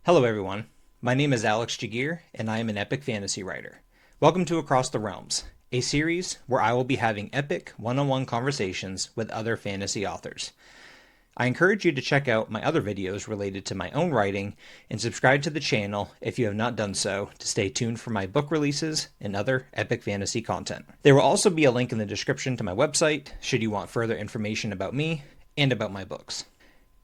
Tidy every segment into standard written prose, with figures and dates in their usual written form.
Hello, everyone. My name is Alex Jagir, and I am an epic fantasy writer. Welcome to Across the Realms, a series where I will be having epic one-on-one conversations with other fantasy authors. I encourage you to check out my other videos related to my own writing and subscribe to the channel if you have not done so to stay tuned for my book releases and other epic fantasy content. There will also be a link in the description to my website should you want further information about me and about my books.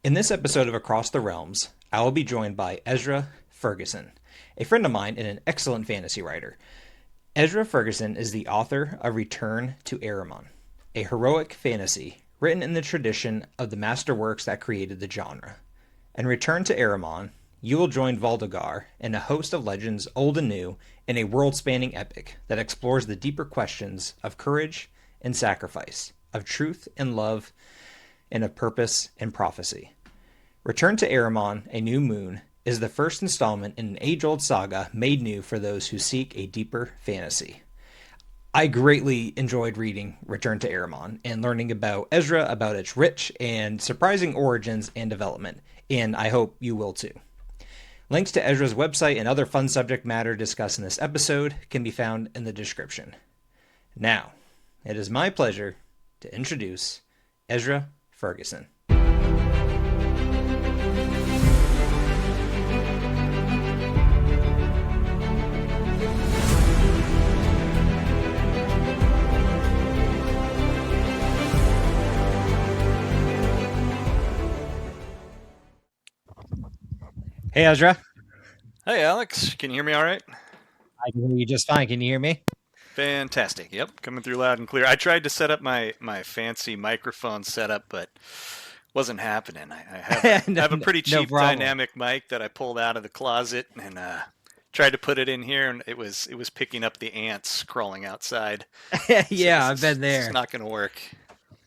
In this episode of Across the Realms, I will be joined by Ezra Ferguson, a friend of mine and an excellent fantasy writer. Ezra Ferguson is the author of Return to Aramon, a heroic fantasy written in the tradition of the masterworks that created the genre. In Return to Aramon, you will join Valdegar and a host of legends old and new in a world-spanning epic that explores the deeper questions of courage and sacrifice, of truth and love, and of purpose and prophecy. Return to Aramon, A New Moon, is the first installment in an age-old saga made new for those who seek a deeper fantasy. I greatly enjoyed reading Return to Aramon and learning about Ezra, about its rich and surprising origins and development, and I hope you will too. Links to Ezra's website and other fun subject matter discussed in this episode can be found in the description. Now, it is my pleasure to introduce Ezra Ferguson. Hey, Ezra. Hey, Alex. Can you hear me all right? I can hear you just fine. Can you hear me? Fantastic. Yep, coming through loud and clear. I tried to set up my fancy microphone setup, but wasn't happening. I have a pretty cheap dynamic mic that I pulled out of the closet and tried to put it in here, and it was picking up the ants crawling outside. Yeah, I've been there. It's not going to work.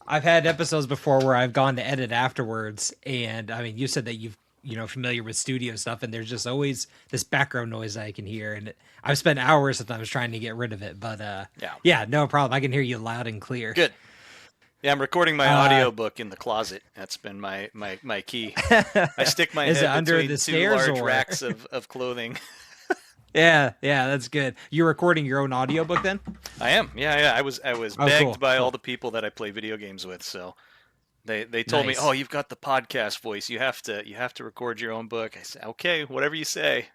I've had episodes before where I've gone to edit afterwards, and I mean, you said that you've familiar with studio stuff, and there's just always this background noise I can hear, and I've spent hours sometimes trying to get rid of it, but yeah, no problem. I can hear you loud and clear. Good. Yeah, I'm recording my audiobook in the closet. That's been my key. I stick my head under between the two stairs large or... racks of clothing. Yeah, that's good. You're recording your own audiobook then? I am. Yeah. I was begged cool. by all the people that I play video games with, so They told me, "Oh, you've got the podcast voice. You have to record your own book." I said, "Okay, whatever you say."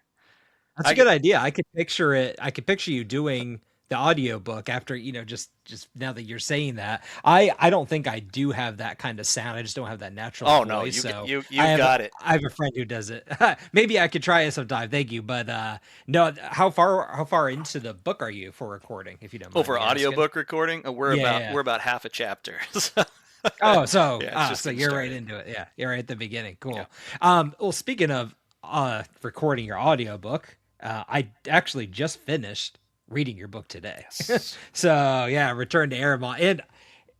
That's a good idea. I could picture it. I could picture you doing the audiobook after, just now that you're saying that. I don't think I do have that kind of sound. I just don't have that natural voice. No, you got it. I have a friend who does it. Maybe I could try it sometime. Thank you. But no, how far into the book are you for recording, if you don't mind? For audiobook recording? We're about half a chapter. Oh, so so you're right into it. Yeah, you're right at the beginning. Cool. Yeah. Well, speaking of recording your audiobook, I actually just finished reading your book today. Yes. So yeah, Return to Aramon, and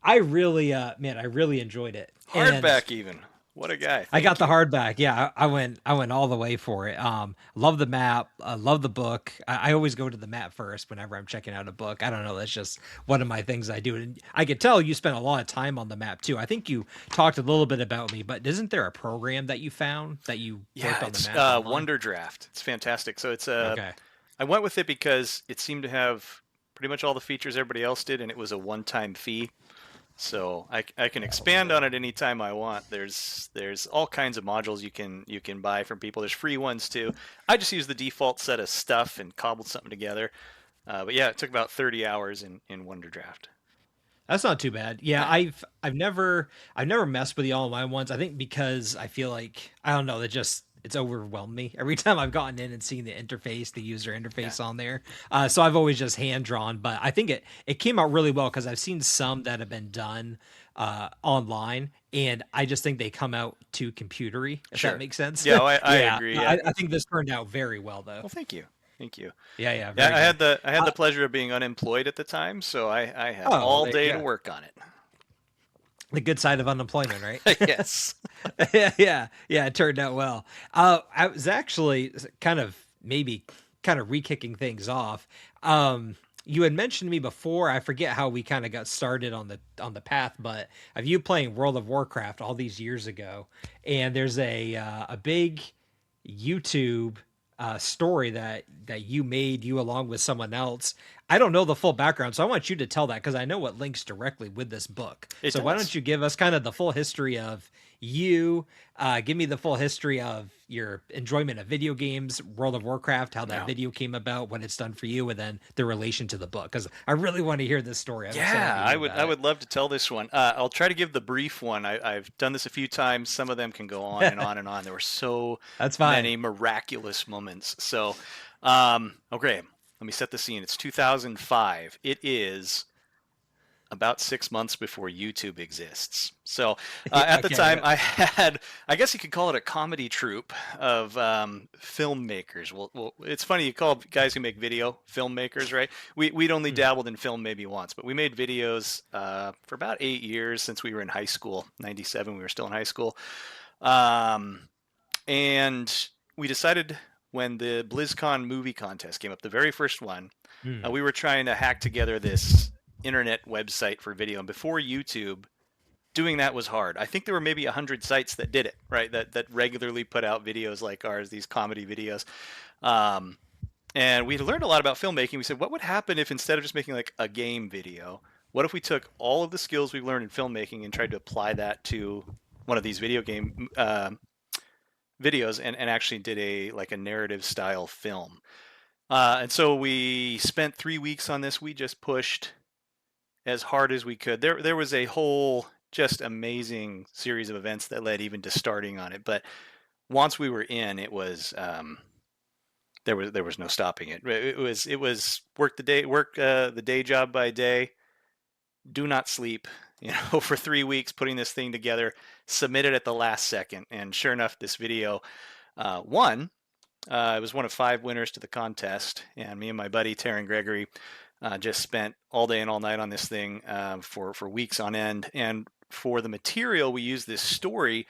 I really, I really enjoyed it. Hardback even. What a guy. I got the hardback. Yeah, I went all the way for it. Love the map. Love the book. I always go to the map first whenever I'm checking out a book. I don't know. That's just one of my things I do. And I could tell you spent a lot of time on the map too. I think you talked a little bit about me, but isn't there a program that you found that you worked on the map? Wonder Draft. It's fantastic. So it's okay. I went with it because it seemed to have pretty much all the features everybody else did, and it was a one-time fee. So I can expand on it anytime I want. There's all kinds of modules you can buy from people. There's free ones too. I just used the default set of stuff and cobbled something together. But yeah, it took about 30 hours in Wonder Draft. That's not too bad. Yeah, I've never messed with the online ones. I think because I feel like, I don't know, it's overwhelmed me every time I've gotten in and seen the interface, the user interface on there. So I've always just hand drawn, but I think it came out really well because I've seen some that have been done online, and I just think they come out too computery, if that makes sense. Yeah, I agree. Yeah. I think this turned out very well though. Well, thank you. Yeah. I had the pleasure of being unemployed at the time, so I had all day to work on it. The good side of unemployment, right? Yes. yeah, it turned out well. I was actually kind of re-kicking things off. You had mentioned to me before, I forget how we kind of got started on the path, but of you playing World of Warcraft all these years ago, and there's a big YouTube story that you made, you along with someone else. I don't know the full background, so I want you to tell that because I know it links directly with this book. It So why does. don't you give us kind of the full history of you? Give me the full history of your enjoyment of video games, World of Warcraft, how that Yeah. video came about, what it's done for you, and then the relation to the book. Because I really want to hear this story. I'm excited Yeah, to I hear would about I it. would love to tell this one. I'll try to give the brief one. I've done this a few times. Some of them can go on and on and on. There were so That's fine. many miraculous moments. So, okay, let me set the scene. It's 2005. It is about 6 months before YouTube exists. So at the Okay. time, I had, I guess you could call it a comedy troupe of filmmakers. Well, it's funny you call guys who make video filmmakers, right? We'd only Mm, dabbled in film maybe once, but we made videos for about 8 years since we were in high school. 97, we were still in high school. Um, and we decided when the BlizzCon movie contest came up, the very first one, mm. we were trying to hack together this internet website for video. And before YouTube, doing that was hard. I think there were maybe 100 sites that did it, right? That regularly put out videos like ours, these comedy videos. Um, and we learned a lot about filmmaking. We said, what would happen if instead of just making like a game video, what if we took all of the skills we've learned in filmmaking and tried to apply that to one of these video game videos and actually did a like a narrative style film. And so we spent 3 weeks on this. We just pushed as hard as we could. There was a whole just amazing series of events that led even to starting on it. But once we were in, it was there was no stopping it. It was work the day job by day, do not sleep, for 3 weeks putting this thing together, submit it at the last second, and sure enough, this video won. It was one of 5 winners to the contest, and me and my buddy Taryn Gregory just spent all day and all night on this thing for weeks on end. And for the material, we used this story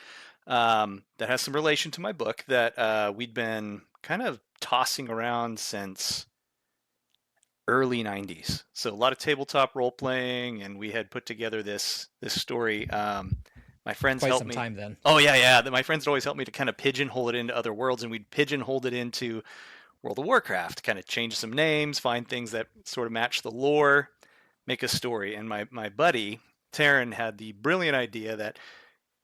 that has some relation to my book that we'd been kind of tossing around since early 90s. So a lot of tabletop role playing, and we had put together this story. My friends Quite helped some me. time then. Oh yeah, yeah. My friends had always helped me to kind of pigeonhole it into other worlds, and we'd pigeonholed it into World of Warcraft, kind of change some names, find things that sort of match the lore, make a story. And my buddy Taryn had the brilliant idea that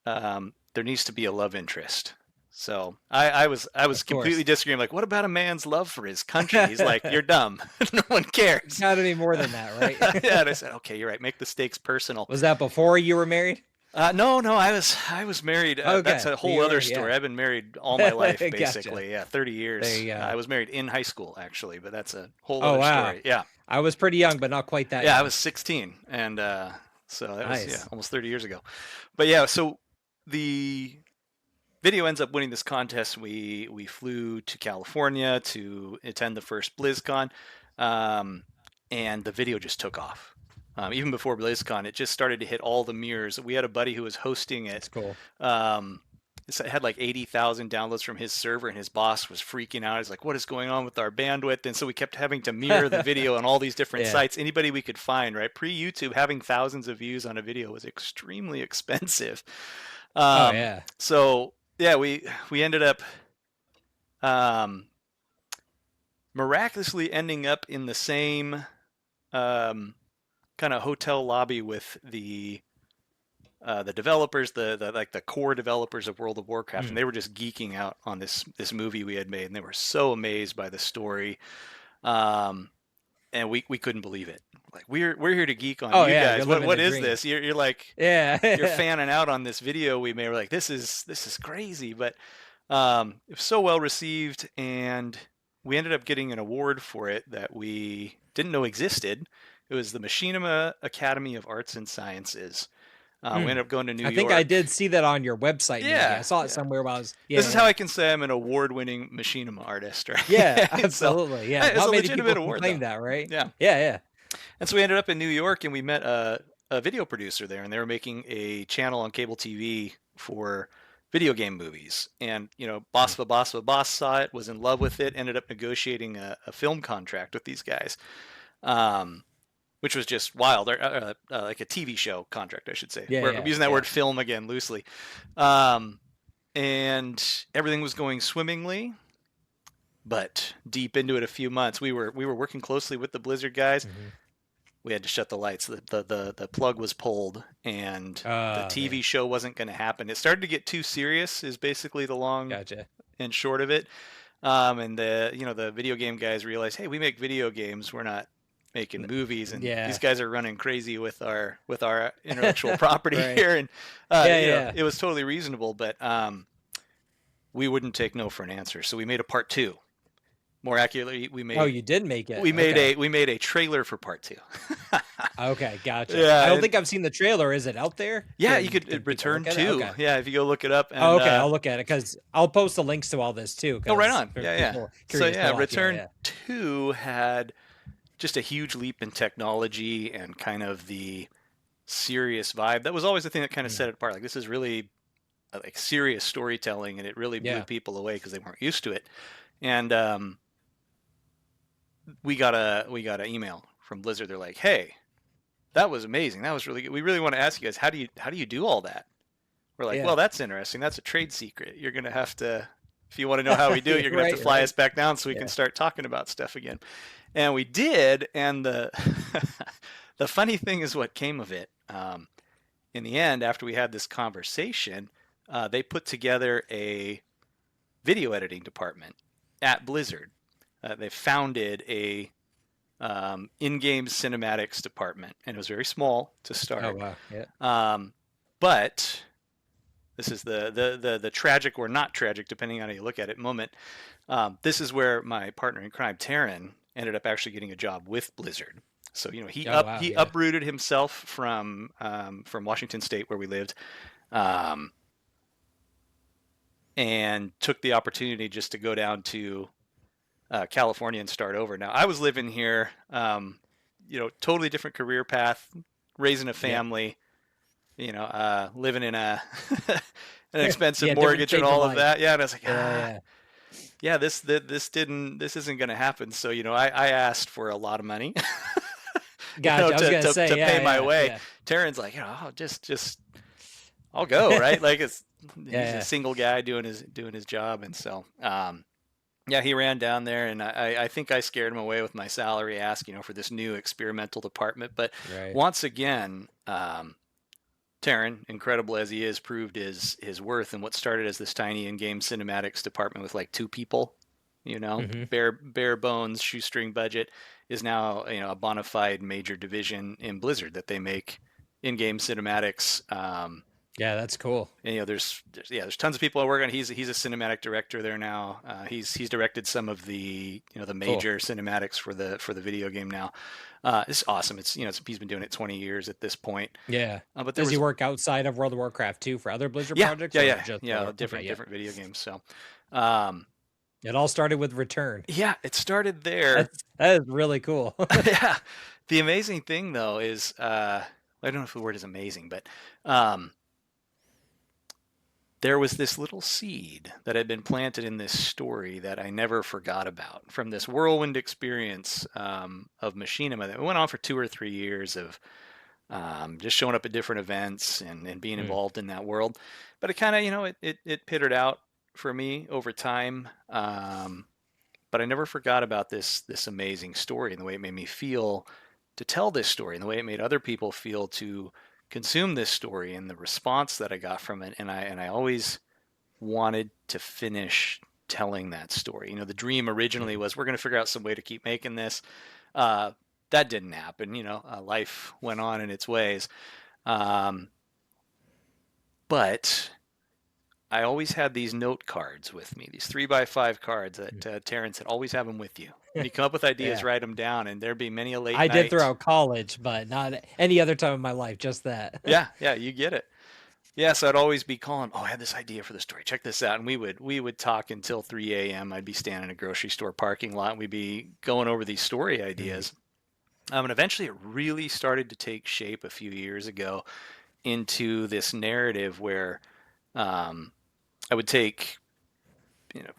there needs to be a love interest. So I was Of completely course. disagreeing. Like, what about a man's love for his country? He's like, you're dumb. No one cares. Gotta be more than that, right? Yeah, and I said, okay, you're right. Make the stakes personal. Was that before you were married? No, I was married. That's Okay, a so whole you other were, story. yeah. I've been married all my life, Gotcha. basically. Yeah, 30 There years. you go. I was married in high school, actually, but that's a whole Oh other wow. story. Yeah, I was pretty young, but not quite that yeah, I young. was 16, and so that was yeah Nice. almost 30 years ago. But yeah, so the video ends up winning this contest. We flew to California to attend the first BlizzCon, um, and the video just took off. Even before BlizzCon, it just started to hit all the mirrors. We had a buddy who was hosting it. That's cool. Um, it had like 80,000 downloads from his server, and his boss was freaking out. He's like, "What is going on with our bandwidth?" And so we kept having to mirror the video on all these different Yeah. sites. Anybody we could find, right? Pre YouTube, having thousands of views on a video was extremely expensive. Oh yeah. So yeah, we ended up um, miraculously ending up in the same um, kind of hotel lobby with the developers, the like the core developers of World of Warcraft, and Mm. they were just geeking out on this movie we had made, and they were so amazed by the story, um, and we couldn't believe it. Like we're here to geek on Oh you yeah, guys. you're What living what the is dream. this? You're like Yeah. you're Yeah. fanning out on this video we made. We're like, this is crazy, but it was so well received, and we ended up getting an award for it that we didn't know existed. It was the Machinima Academy of Arts and Sciences. We Mm. ended up going to New I think I York. did see that on your website maybe. I Yeah, saw it yeah. somewhere while I was This yeah, is how yeah. I can say I'm an award-winning machinima artist, Yeah, right? So absolutely. Yeah. it's a Not many people legitimate can award, claim though. that, right? Yeah. Yeah, yeah. And so we ended up in New York, and we met a video producer there, and they were making a channel on cable TV for video game movies. And Boss Mm. of a Boss of a Boss saw it, was in love with it, ended up negotiating a film contract with these guys, um, which was just wild, or like a TV show contract, I should say. Yeah, We're yeah, using that yeah. word film again loosely. Um, and everything was going swimmingly. But deep into it, a few months, we were working closely with the Blizzard guys. Mm-hmm. We had to shut the lights. The plug was pulled, and the TV Man, show wasn't going to happen. It started to get too serious, is basically the long gotcha. and short of it. And the video game guys realized, hey, we make video games. We're not making movies, and these Yeah. guys are running crazy with our intellectual property Right. here. And Yeah. it was totally reasonable, but we wouldn't take no for an answer. So we made a part 2. More accurately, Oh, you did make it. we made Okay. a trailer for part 2. Okay, gotcha. Yeah, I don't and- think I've seen the trailer. Is it out there? Yeah, Can- you can could people return look at it? 2. Okay. Yeah, if you go look it up. And, Oh, okay, I'll look at it because I'll post the links to all this too. Oh, right 'cause on. for Yeah. people So curious to yeah, watch. Return Yeah. 2 had just a huge leap in technology and kind of the serious vibe. That was always the thing that kind of set it apart. Like, this is really like serious storytelling, and it really blew Yeah. people away because they weren't used to it. And we got an email from Blizzard. They're like, "Hey, that was amazing. That was really good. We really want to ask you guys, how do you do all that?" We're like, Yeah. "Well, that's interesting. That's a trade secret. You're gonna have to, if you want to know how we do it, you're gonna have to Right, fly right. us back down so we can start talking about stuff again." And we did. And the the funny thing is what came of it. In the end, after we had this conversation, they put together a video editing department at Blizzard. They founded a in-game cinematics department, and it was very small to start. Oh wow. Yeah. But this is the tragic or not tragic, depending on how you look at it, moment. This is where my partner in crime, Taryn, ended up actually getting a job with Blizzard. So he uprooted himself from Washington State, where we lived, and took the opportunity just to go down to California and start over. Now, I was living here, totally different career path, raising a family, living in a an expensive mortgage and all of that. Yeah, and I was like, this isn't going to happen. So I asked for a lot of money. Gotcha. I was gonna say, to yeah, pay my yeah, way. yeah. Taryn's like, I'll just I'll go, right? Like he's Yeah. a single guy doing his job, and so he ran down there, and I think I scared him away with my salary ask, for this new experimental department. But Right. once again, Taryn, incredible as he is, proved his worth. And what started as this tiny in-game cinematics department with like 2 people, Mhm. bare bones, shoestring budget, is now a bona fide major division in Blizzard that they make in-game cinematics. Yeah, that's cool. And there's tons of people I work on. He's a cinematic director there now. He's directed some of the the major cinematics for the video game now. It's awesome. It's he's been doing it 20 years at this point. Yeah. But Does he work outside of World of Warcraft too for other Blizzard projects? Yeah, or yeah, just yeah. for- Different okay, video games. So, It all started with Return. yeah, it started there. That is really cool. Yeah. The amazing thing though is I don't know if the word is amazing, but there was this little seed that had been planted in this story that I never forgot about from this whirlwind experience of machinima that went on for 2 or 3 years of just showing up at different events and being involved in that world. But it kind of, it pittered out for me over time. But I never forgot about this amazing story and the way it made me feel to tell this story and the way it made other people feel to consume this story and the response that I got from it. And I always wanted to finish telling that story. The dream originally was we're going to figure out some way to keep making this. That didn't happen. Life went on in its ways. But I always had these note cards with me, these 3x5 cards that Terrence said, always have them with you. When you come up with ideas, Yeah. write them down, and there'd be many a late I night. did throughout college, but not any other time in my life, just that. Yeah, you get it. Yeah, so I'd always be calling, I had this idea for the story. Check this out. And we would talk until 3 a.m. I'd be standing in a grocery store parking lot, and we'd be going over these story ideas. And eventually it really started to take shape a few years ago into this narrative where I would take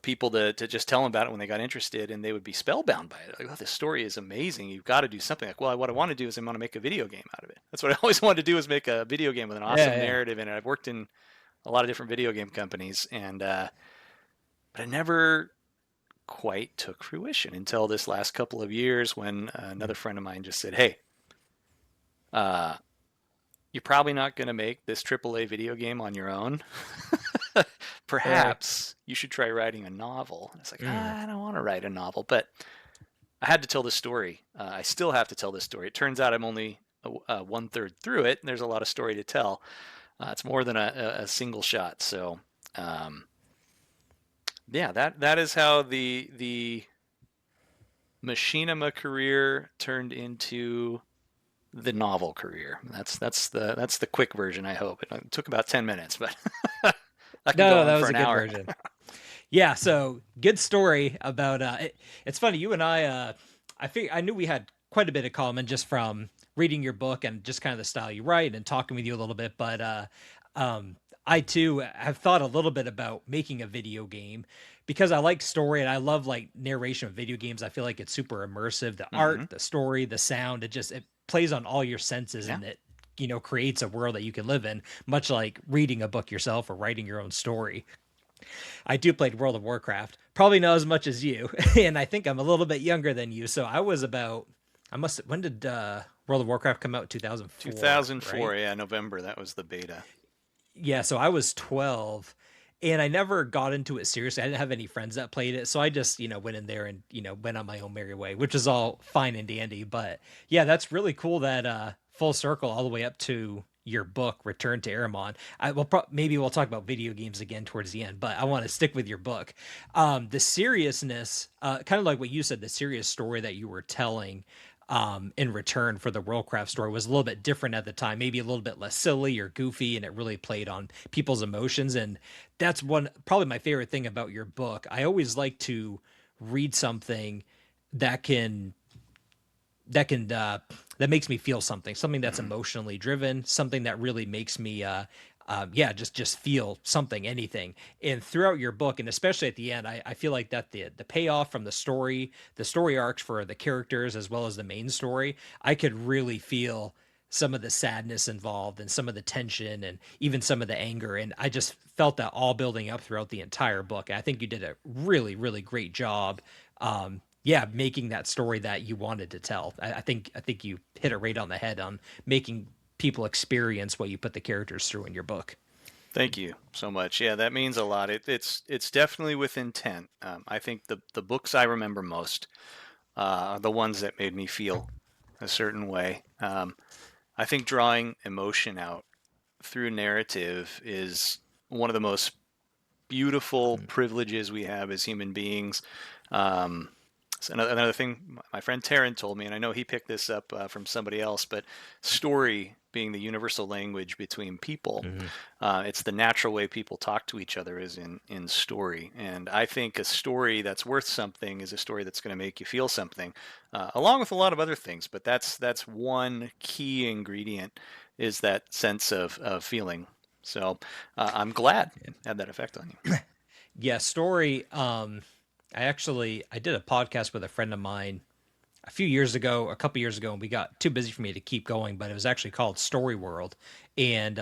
people to just tell them about it when they got interested, and they would be spellbound by it. Like, this story is amazing. You've got to do something. Like, well, what I want to do is I want to make a video game out of it. That's what I always wanted to do, is make a video game with an awesome narrative in it. I've worked in a lot of different video game companies, and but I never quite took fruition until this last couple of years when another friend of mine just said, "Hey, uh, you're probably not going to make this AAA video game on your own. Right. Perhaps you should try writing a novel." And it's like, Mm. I don't want to write a novel, but I had to tell this story. I still have to tell this story. It turns out I'm only one third through it, and there's a lot of story to tell. It's more than a single shot. So, um, yeah, that is how the machinima career turned into the novel career. That's the quick version. I hope it took about 10 minutes, but I can No, go no, on that for was a an good hour. version. Yeah, so good story about it's funny, you and I knew we had quite a bit in common just from reading your book and just kind of the style you write and talking with you a little bit, but um I too have thought a little bit about making a video game because I like story and I love like narration of video games. I feel like it's super immersive. The art, Hmm. the story, the sound, it plays on all your senses Yeah. and it creates a world that you can live in, much like reading a book yourself or writing your own story. I do play World of Warcraft, probably not as much as you, and I think I'm a little bit younger than you. So I was about, I must. When did World of Warcraft come out? 2004, 2004. right? Yeah, November. That was the beta. Yeah. So I was 12, and I never got into it seriously. I didn't have any friends that played it, so I just went in there and went on my own merry way, which is all fine and dandy. But yeah, that's really cool that full circle all the way up to your book Return to Aramon. I will maybe we'll talk about video games again towards the end, but I want to stick with your book. The seriousness, kind of like what you said, the serious story that you were telling in return for the Warcraft story was a little bit different at the time, maybe a little bit less silly or goofy, and it really played on people's emotions. And that's one probably my favorite thing about your book. I always like to read something that can that can that makes me feel something that's Hmm. emotionally driven, something that really makes me yeah, just feel something, anything. And throughout your book, and especially at the end, I feel like that the payoff from the story arcs for the characters as well as the main story, I could really feel some of the sadness involved and some of the tension and even some of the anger. And I just felt that all building up throughout the entire book. I think you did a really great job. Yeah, making that story that you wanted to tell. I think you hit it right on the head on making people experience what you put the characters through in your book. Thank you so much. Yeah, that means a lot. It's definitely with intent. I think the books I remember most are the ones that made me feel a certain way. I think drawing emotion out through narrative is one of the most beautiful privileges we have as human beings. Um, so another thing my friend Taryn told me, and I know he picked this up from somebody else, but story being the universal language between people, Mm-hmm. it's the natural way people talk to each other is in story. And I think a story that's worth something is a story that's going to make you feel something, along with a lot of other things. But that's one key ingredient is that sense of feeling. So I'm glad it had that effect on you. Yeah, story. I did a podcast with a friend of mine a few years ago, a couple years ago, and we got too busy for me to keep going, but it was actually called Story World. And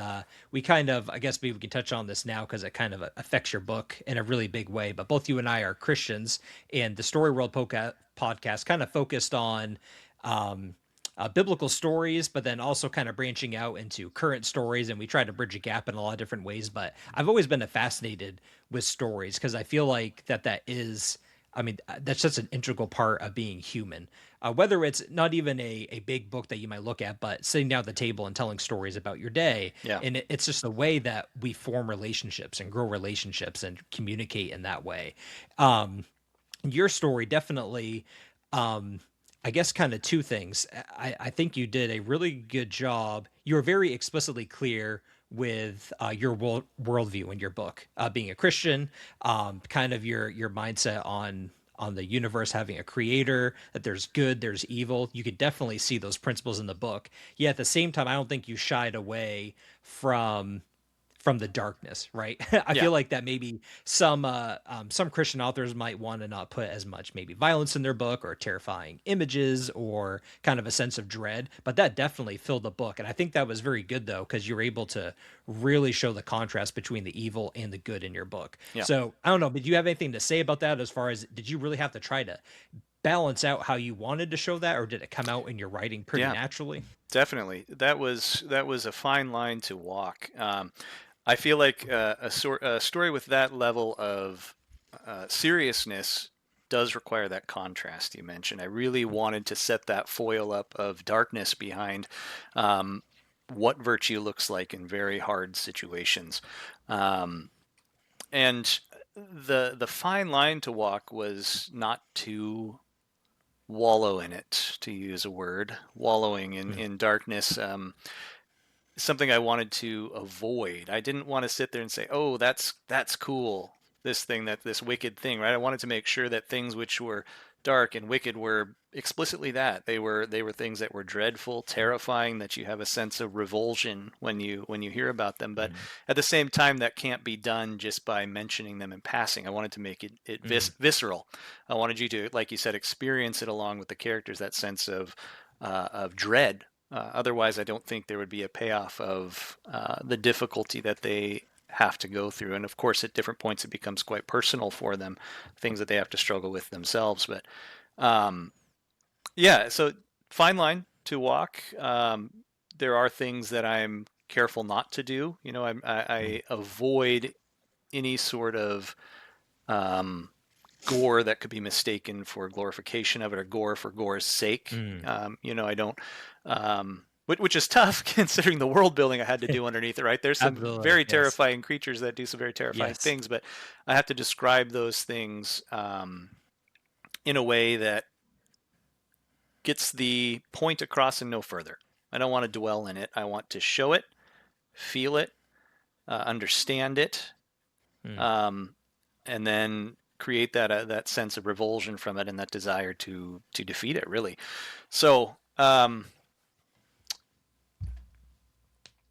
we kind of, I guess maybe we can touch on this now because it kind of affects your book in a really big way. But both you and I are Christians, and the Story World podcast kind of focused on biblical stories, but then also kind of branching out into current stories. And we try to bridge a gap in a lot of different ways. But I've always been fascinated with stories because I feel like that is, I mean, that's just an integral part of being human. Whether it's not even a big book that you might look at, but sitting down at the table and telling stories about your day. Yeah. And it's just the way that we form relationships and grow relationships and communicate in that way. Your story definitely, um, I guess, kind of two things. I think you did a really good job. You were very explicitly clear with your worldview in your book, being a Christian, kind of your mindset on the universe having a creator, that there's good, there's evil. You could definitely see those principles in the book. Yet at the same time, I don't think you shied away from from the darkness, right? I Yeah. feel like that maybe some Christian authors might want to not put as much maybe violence in their book or terrifying images or kind of a sense of dread, but that definitely filled the book, and I think that was very good though because you're able to really show the contrast between the evil and the good in your book. Yeah. So I don't know, but do you have anything to say about that as far as did you really have to try to balance out how you wanted to show that, or did it come out in your writing pretty Yeah. naturally? Definitely. That was a fine line to walk. I feel like a story with that level of seriousness does require that contrast you mentioned. I really wanted to set that foil up of darkness behind um, what virtue looks like in very hard situations, um, and the fine line to walk was not to wallow in it, to use a word, wallowing Mm, in darkness. Something I wanted to avoid. I didn't want to sit there and say, "Oh, that's cool. This wicked thing," right? I wanted to make sure that things which were dark and wicked were explicitly that. They were things that were dreadful, terrifying, that you have a sense of revulsion when you hear about them. But mm, at the same time, that can't be done just by mentioning them in passing. I wanted to make it mm, visceral. I wanted you to, like you said, experience it along with the characters. That sense of dread. Otherwise, I don't think there would be a payoff of the difficulty that they have to go through. And of course, at different points, it becomes quite personal for them, things that they have to struggle with themselves. But um, yeah, so fine line to walk. There are things that I'm careful not to do. mm, I avoid any sort of um, gore that could be mistaken for glorification of it or gore for gore's sake. mm. I don't, which is tough considering the world building I had to do underneath it, right? There's some Absolutely. very Yes. terrifying creatures that do some very terrifying Yes. things, but I have to describe those things in a way that gets the point across and no further. I don't want to dwell in it. I want to show it, feel it, understand it, Mm. um, and then create that sense of revulsion from it and that desire to defeat it. Really, so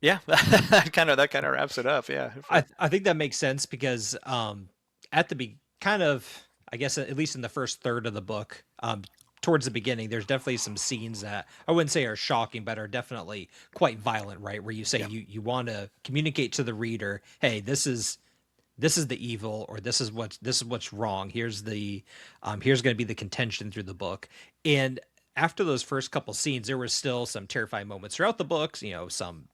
yeah, that kind of wraps it up. Yeah, I think that makes sense because at the kind of I guess at least in the first third of the book, towards the beginning, there's definitely some scenes that I wouldn't say are shocking, but are definitely quite violent, right? Where you say yeah, you want to communicate to the reader, hey, this is the evil, or this is what's wrong. Here's going to be the contention through the book. And after those first couple scenes, there were still some terrifying moments throughout the books, some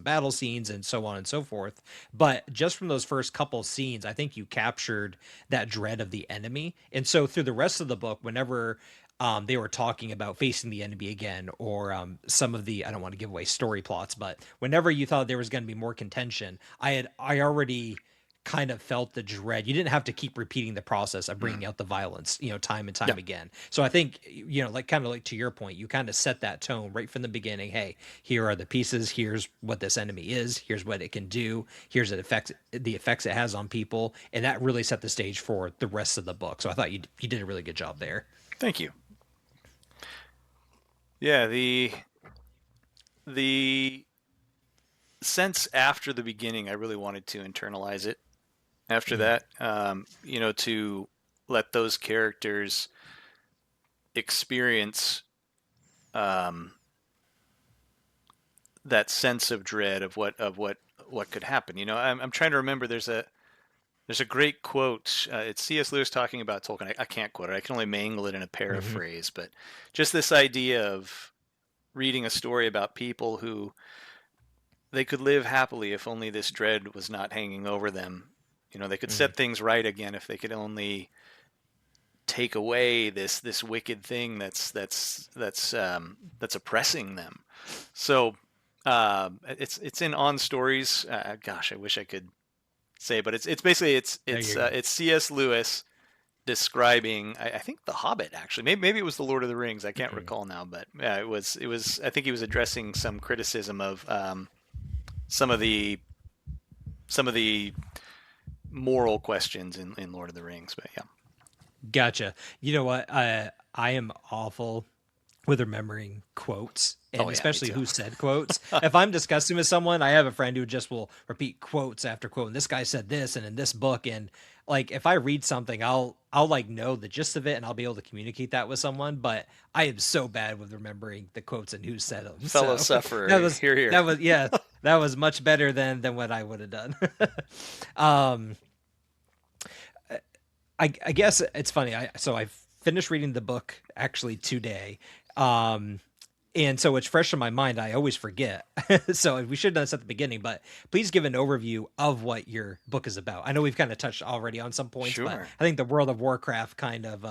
battle scenes and so on and so forth. But just from those first couple scenes, I think you captured that dread of the enemy. And so through the rest of the book, whenever they were talking about facing the enemy again, or some of the, I don't want to give away story plots, but whenever you thought there was going to be more contention, I already kind of felt the dread. You didn't have to keep repeating the process of mm, bringing out the violence, time and yeah, time again. So I think, like kind of like to your point, you kind of set that tone right from the beginning. Hey, here are the pieces. Here's what this enemy is. Here's what it can do. Here's the effects it has on people, and that really set the stage for the rest of the book. So I thought you did a really good job there. thank you. Yeah, the sense after the beginning, I really wanted to internalize it. After Mm, that, to let those characters experience um, that sense of dread of what could happen. I'm trying to remember. There's a great quote. It's C.S. Lewis talking about Tolkien. I can't quote it. I can only mangle it in a hmm paraphrase. But just this idea of reading a story about people who they could live happily if only this dread was not hanging over them. They could hmm set things right again if they could only take away this wicked thing that's oppressing them. So it's in On Stories. Gosh, I wish I could say, but it's basically it's There it's you uh, go. it's C.S. Lewis describing. I think The Hobbit actually. Maybe it was The Lord of the Rings. I can't Mm. recall now, but yeah, it was. I think he was addressing some criticism of some of the some of the moral questions in Lord of the Rings. But yeah, Gotcha. You know what? I am awful with remembering quotes, Oh and yeah, me especially too. who said quotes. If I'm discussing with someone, I have a friend who just will repeat quotes after quote. And this guy said this, and in this book, and like if I read something, I'll like know the gist of it, and I'll be able to communicate that with someone. But I am so bad with remembering the quotes and who said them. Fellow So sufferer, that was here, here. that was yeah, that was much better than what I would have done. um, I guess it's funny. I finished reading the book actually today. Um, and so it's fresh in my mind. I always forget. So we should have done this at the beginning, but please give an overview of what your book is about. I know we've kind of touched already on some points, but Sure. I think the World of Warcraft kind of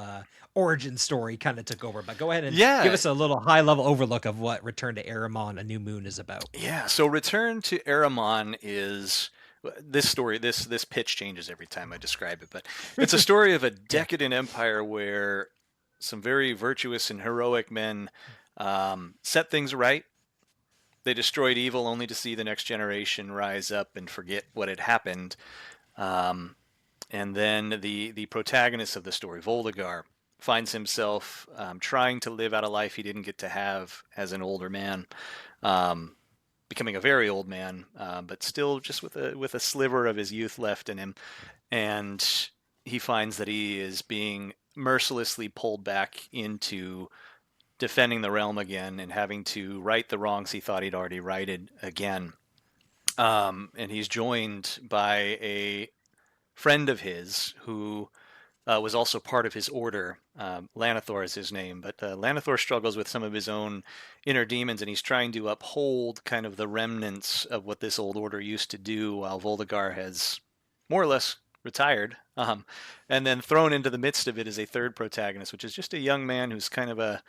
origin story kind of took over. But go ahead and give Yeah, us a little high level overlook of what Return to Aramon, A New Moon is about. yeah. So Return to Aramon is this story. This pitch changes every time I describe it, but it's a story of a Yeah. decadent empire where some very virtuous and heroic men set things right. They destroyed evil only to see the next generation rise up and forget what had happened. Um, and then the protagonist of the story, Voldegar, finds himself trying to live out a life he didn't get to have as an older man, um, becoming a very old man, but still just with a sliver of his youth left in him. And he finds that he is being mercilessly pulled back into defending the realm again and having to right the wrongs he thought he'd already righted again. And he's joined by a friend of his who was also part of his order. Lanathor is his name, but Lanathor struggles with some of his own inner demons, and he's trying to uphold kind of the remnants of what this old order used to do, while Voldegar has more or less retired. And then thrown into the midst of it is a third protagonist, which is just a young man who's kind of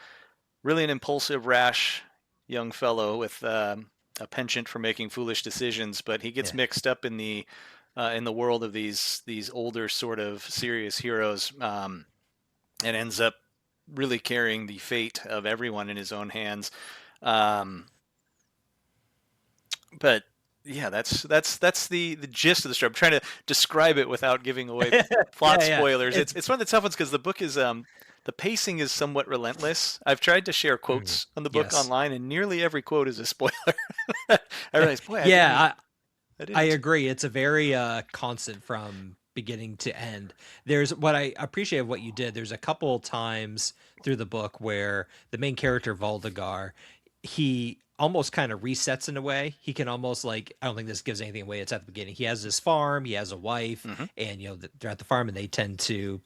really an impulsive, rash young fellow with a penchant for making foolish decisions, but he gets Yeah. mixed up in the world of these older sort of serious heroes, and ends up really carrying the fate of everyone in his own hands. Um, but yeah, that's the gist of the story. I'm trying to describe it without giving away Yeah, plot yeah. spoilers. It's one of the tough ones because the book is the pacing is somewhat relentless. I've tried to share Mhm. quotes on the book Yes. online, and nearly every quote is a spoiler. I realize, boy, Yeah, I I didn't. agree. It's a very constant from beginning to end. There's what I appreciate of what you did. There's a couple times through the book where the main character Voldegar, he almost kind of resets in a way. He can almost like I don't think this gives anything away. It's at the beginning. He has this farm. He has a wife, Mm-hmm. and they're at the farm, and they tend to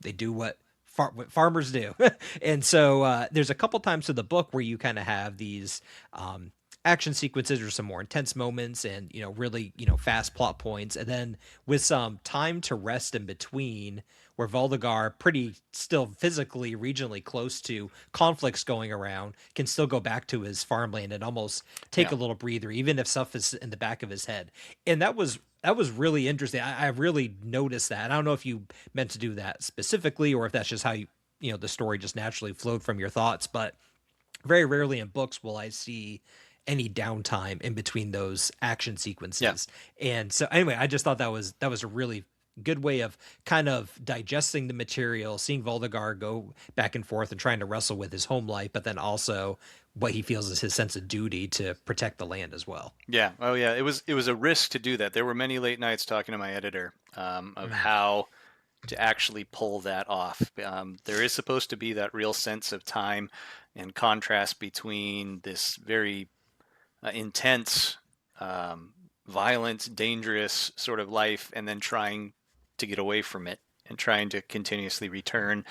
they do what farmers do. And so there's a couple times through the book where you kind of have these action sequences or some more intense moments and really fast plot points, and then with some time to rest in between where Voldegar, pretty still physically regionally close to conflicts going around, can still go back to his farmland and almost take Yeah. a little breather even if stuff is in the back of his head. And that was really interesting. I really noticed that. I don't know if you meant to do that specifically or if that's just how the story just naturally flowed from your thoughts, but very rarely in books will I see any downtime in between those action Yeah. sequences. And so anyway, I just thought that was a really good way of kind of digesting the material, seeing Voldegar go back and forth and trying to wrestle with his home life, but then also what he feels is his sense of duty to protect the land as well. Yeah. Oh, yeah. It was a risk to do that. There were many late nights talking to my editor of Mm. how to actually pull that off. There is supposed to be that real sense of time and contrast between this very intense, um, violent, dangerous sort of life, and then trying to get away from it and trying to continuously return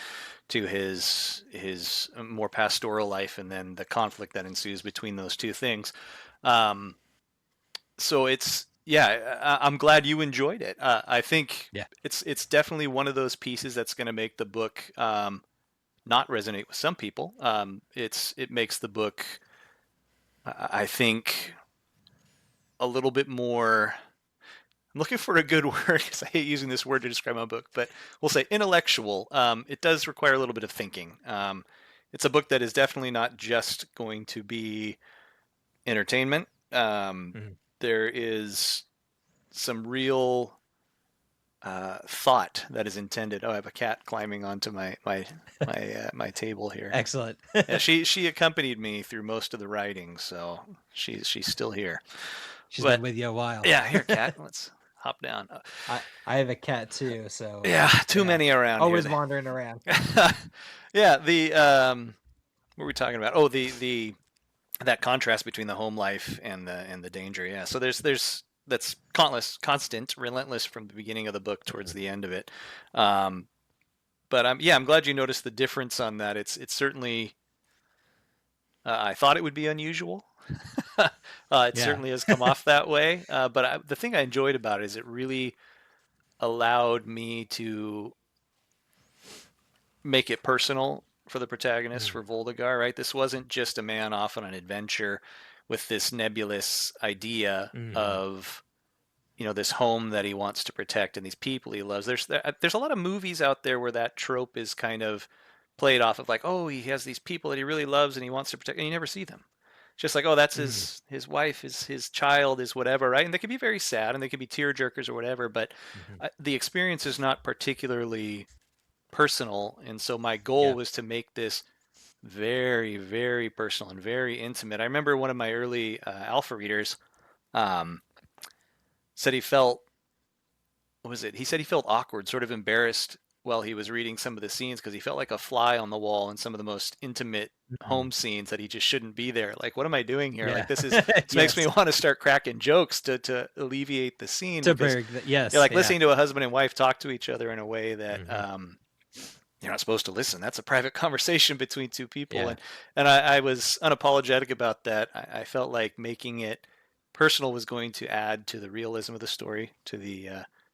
to his more pastoral life, and then the conflict that ensues between those two things. Um, so it's yeah, I'm glad you enjoyed it. I think Yeah. it's definitely one of those pieces that's going to make the book not resonate with some people. It makes the book, I think, a little bit more. I'm looking for a good word because I hate using this word to describe my book, but we'll say intellectual. It does require a little bit of thinking. It's a book that is definitely not just going to be entertainment. Mhm. There is some real thought that is intended. Oh, I have a cat climbing onto my table here. Excellent. Yeah, she accompanied me through most of the writing, so she's still here. She's been But with you a while. yeah, here, cat. Let's hop down. I have a cat too, so Yeah, too many around always here. wandering around. Yeah, the what were we talking about? Oh, the that contrast between the home life and the danger. Yeah, so there's that's constant, relentless from the beginning of the book towards the end of it. Um, but I'm glad you noticed the difference on that. It's certainly I thought it would be unusual. It Yeah. certainly has come off that way. But the thing I enjoyed about it is it really allowed me to make it personal for the protagonist, Mm. for Voldegar, right? This wasn't just a man off on an adventure with this nebulous idea Mm-hmm. of, this home that he wants to protect and these people he loves. There's a lot of movies out there where that trope is kind of played off of, like, oh, he has these people that he really loves and he wants to protect, and you never see them. It's just like, oh, that's Mm-hmm. his wife, his child, is whatever, right? And they can be very sad and they can be tear jerkers or whatever, but Mm-hmm. the experience is not particularly personal. And so my goal Yeah. was to make this very, very personal and very intimate. I remember one of my early alpha readers um, said he felt, what was it? He said he felt awkward, sort of embarrassed while he was reading some of the scenes because he felt like a fly on the wall in some of the most intimate Mm-hmm. home scenes, that he just shouldn't be there. Like, what am I doing here? Yeah. Like, this makes me Yes. want to start cracking jokes to alleviate the scene, To because bring you're yes. like Yeah. listening to a husband and wife talk to each other in a way that Mm-hmm. you're not supposed to listen. That's a private conversation between two people. Yeah. And I was unapologetic about that. I felt like making it personal was going to add to the realism of the story, to the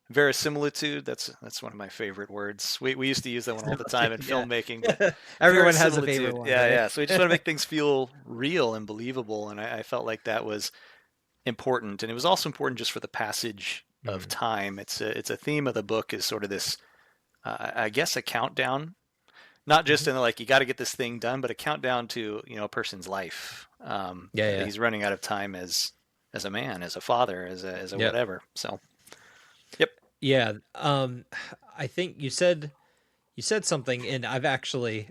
verisimilitude. That's one of my favorite words. We used to use that one all the time in Yeah. filmmaking, but Everyone has a favorite verisimilitude. one, Yeah, right? yeah. So we just want to make things feel real and believable. And I felt like that was important. And it was also important just for the passage of Mm. time. It's a theme of the book, is sort of this, I guess, a countdown, not just Mm-hmm. in the, like, you got to get this thing done, but a countdown to, a person's life. Yeah. That Yeah. he's running out of time as a man, as a father, as a Yep. whatever. So, yep. Yeah. I think you said something, and I've actually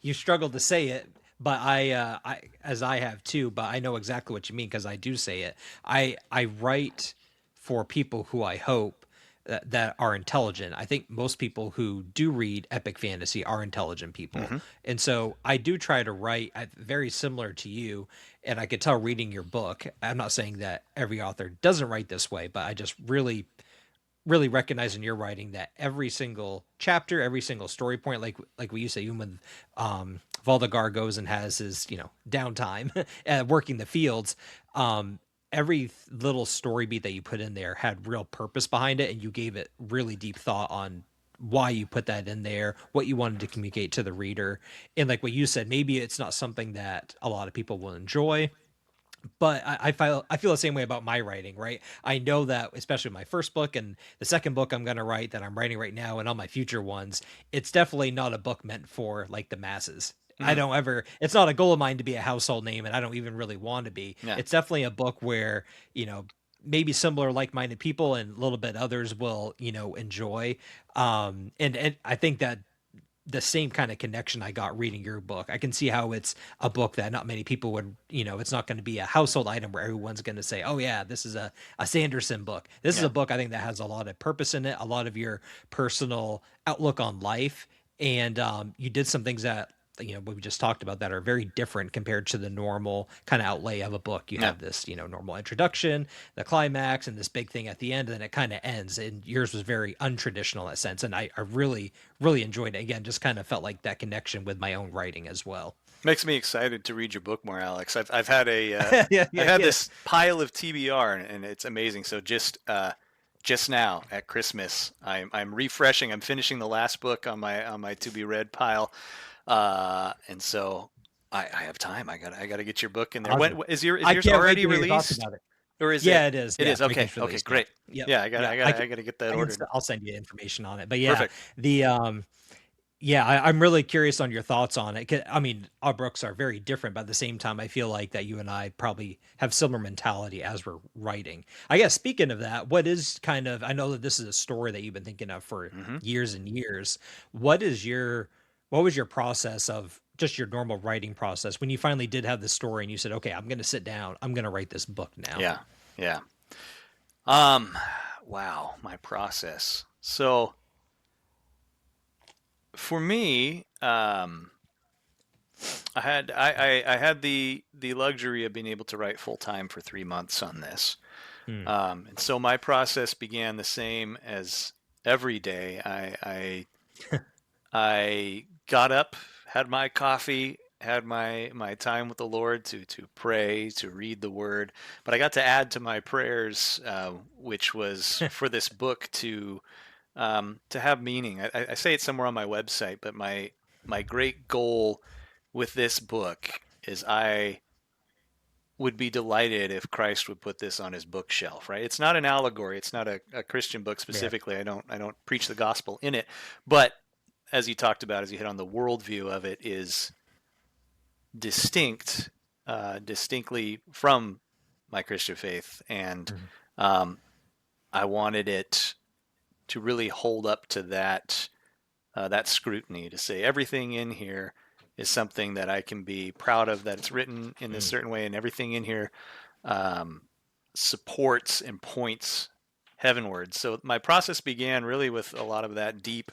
you struggled to say it, but I as I have too, but I know exactly what you mean because I do say it. I write for people who I hope that are intelligent. I think most people who do read epic fantasy are intelligent people, Hmm. and so I do try to write very similar to you. And I could tell reading your book. I'm not saying that every author doesn't write this way, but I just really recognize in your writing that every single chapter, every single story point, like what you say, even when Valdegar goes and has his downtime working the fields, every little story beat that you put in there had real purpose behind it, and you gave it really deep thought on why you put that in there, what you wanted to communicate to the reader, and like what you said, maybe it's not something that a lot of people will enjoy, but I feel the same way about my writing, right? I know that especially my first book and the second book I'm gonna write that I'm writing right now and all my future ones, it's definitely not a book meant for like the masses. I Hmm. don't ever it's not a goal of mine to be a household name, and I don't even really want to be. Yeah. It's definitely a book where, maybe similar like-minded people and a little bit others will, enjoy. And I think that the same kind of connection I got reading your book. I can see how it's a book that not many people would, it's not going to be a household item where everyone's going to say, oh, yeah, this is a Sanderson book. This is Yeah. a book I think that has a lot of purpose in it, a lot of your personal outlook on life. And you did some things that, what we just talked about that are very different compared to the normal kind of outlay of a book. You Yeah. have this, normal introduction, the climax, and this big thing at the end, and then it kind of ends. And yours was very untraditional in that sense. And I really enjoyed it. Again, just kind of felt like that connection with my own writing as well. Makes me excited to read your book more, Alex. I've had Yeah, I've yeah, had yeah. this pile of TBR, and it's amazing. So just now at Christmas, I'm refreshing. I'm finishing the last book on my to be read pile, and so I have time. I got to get your book in there. Awesome. When is I yours can't wait already to hear your thoughts released, about it. or is it? Yeah, it is. It Yeah, is. Okay. everything's Okay. released. Yeah. Great. Yep. Yeah, I got Yeah. I got I got to get that ordered. I'll send you information on it. But yeah, Perfect. the Yeah, I'm really curious on your thoughts on it. I mean, our books are very different, but at the same time, I feel like that you and I probably have similar mentality as we're writing. I guess speaking of that, what is kind of, I know that this is a story that you've been thinking of for Hmm. years and years. What is what was your process of just your normal writing process when you finally did have the story and you said, okay, I'm going to sit down, I'm going to write this book now? Yeah, yeah. Um, wow, my process. So for me, I had the luxury of being able to write full time for 3 months on this. Hmm. And so my process began the same as every day. I got up, had my coffee, had my time with the Lord to pray, to read the Word. But I got to add to my prayers, which was for this book to have meaning. I say it somewhere on my website, but my great goal with this book is I would be delighted if Christ would put this on his bookshelf, right? It's not an allegory. It's not a Christian book Yeah. specifically. I don't preach the gospel in it. But as you talked about, as you hit on, the worldview of it is distinct, distinctly from my Christian faith. And Mhm. um, I wanted it to really hold up to that scrutiny, to say everything in here is something that I can be proud of, that it's written in this Mm. certain way, and everything in here um, supports and points heavenward. So my process began really with a lot of that deep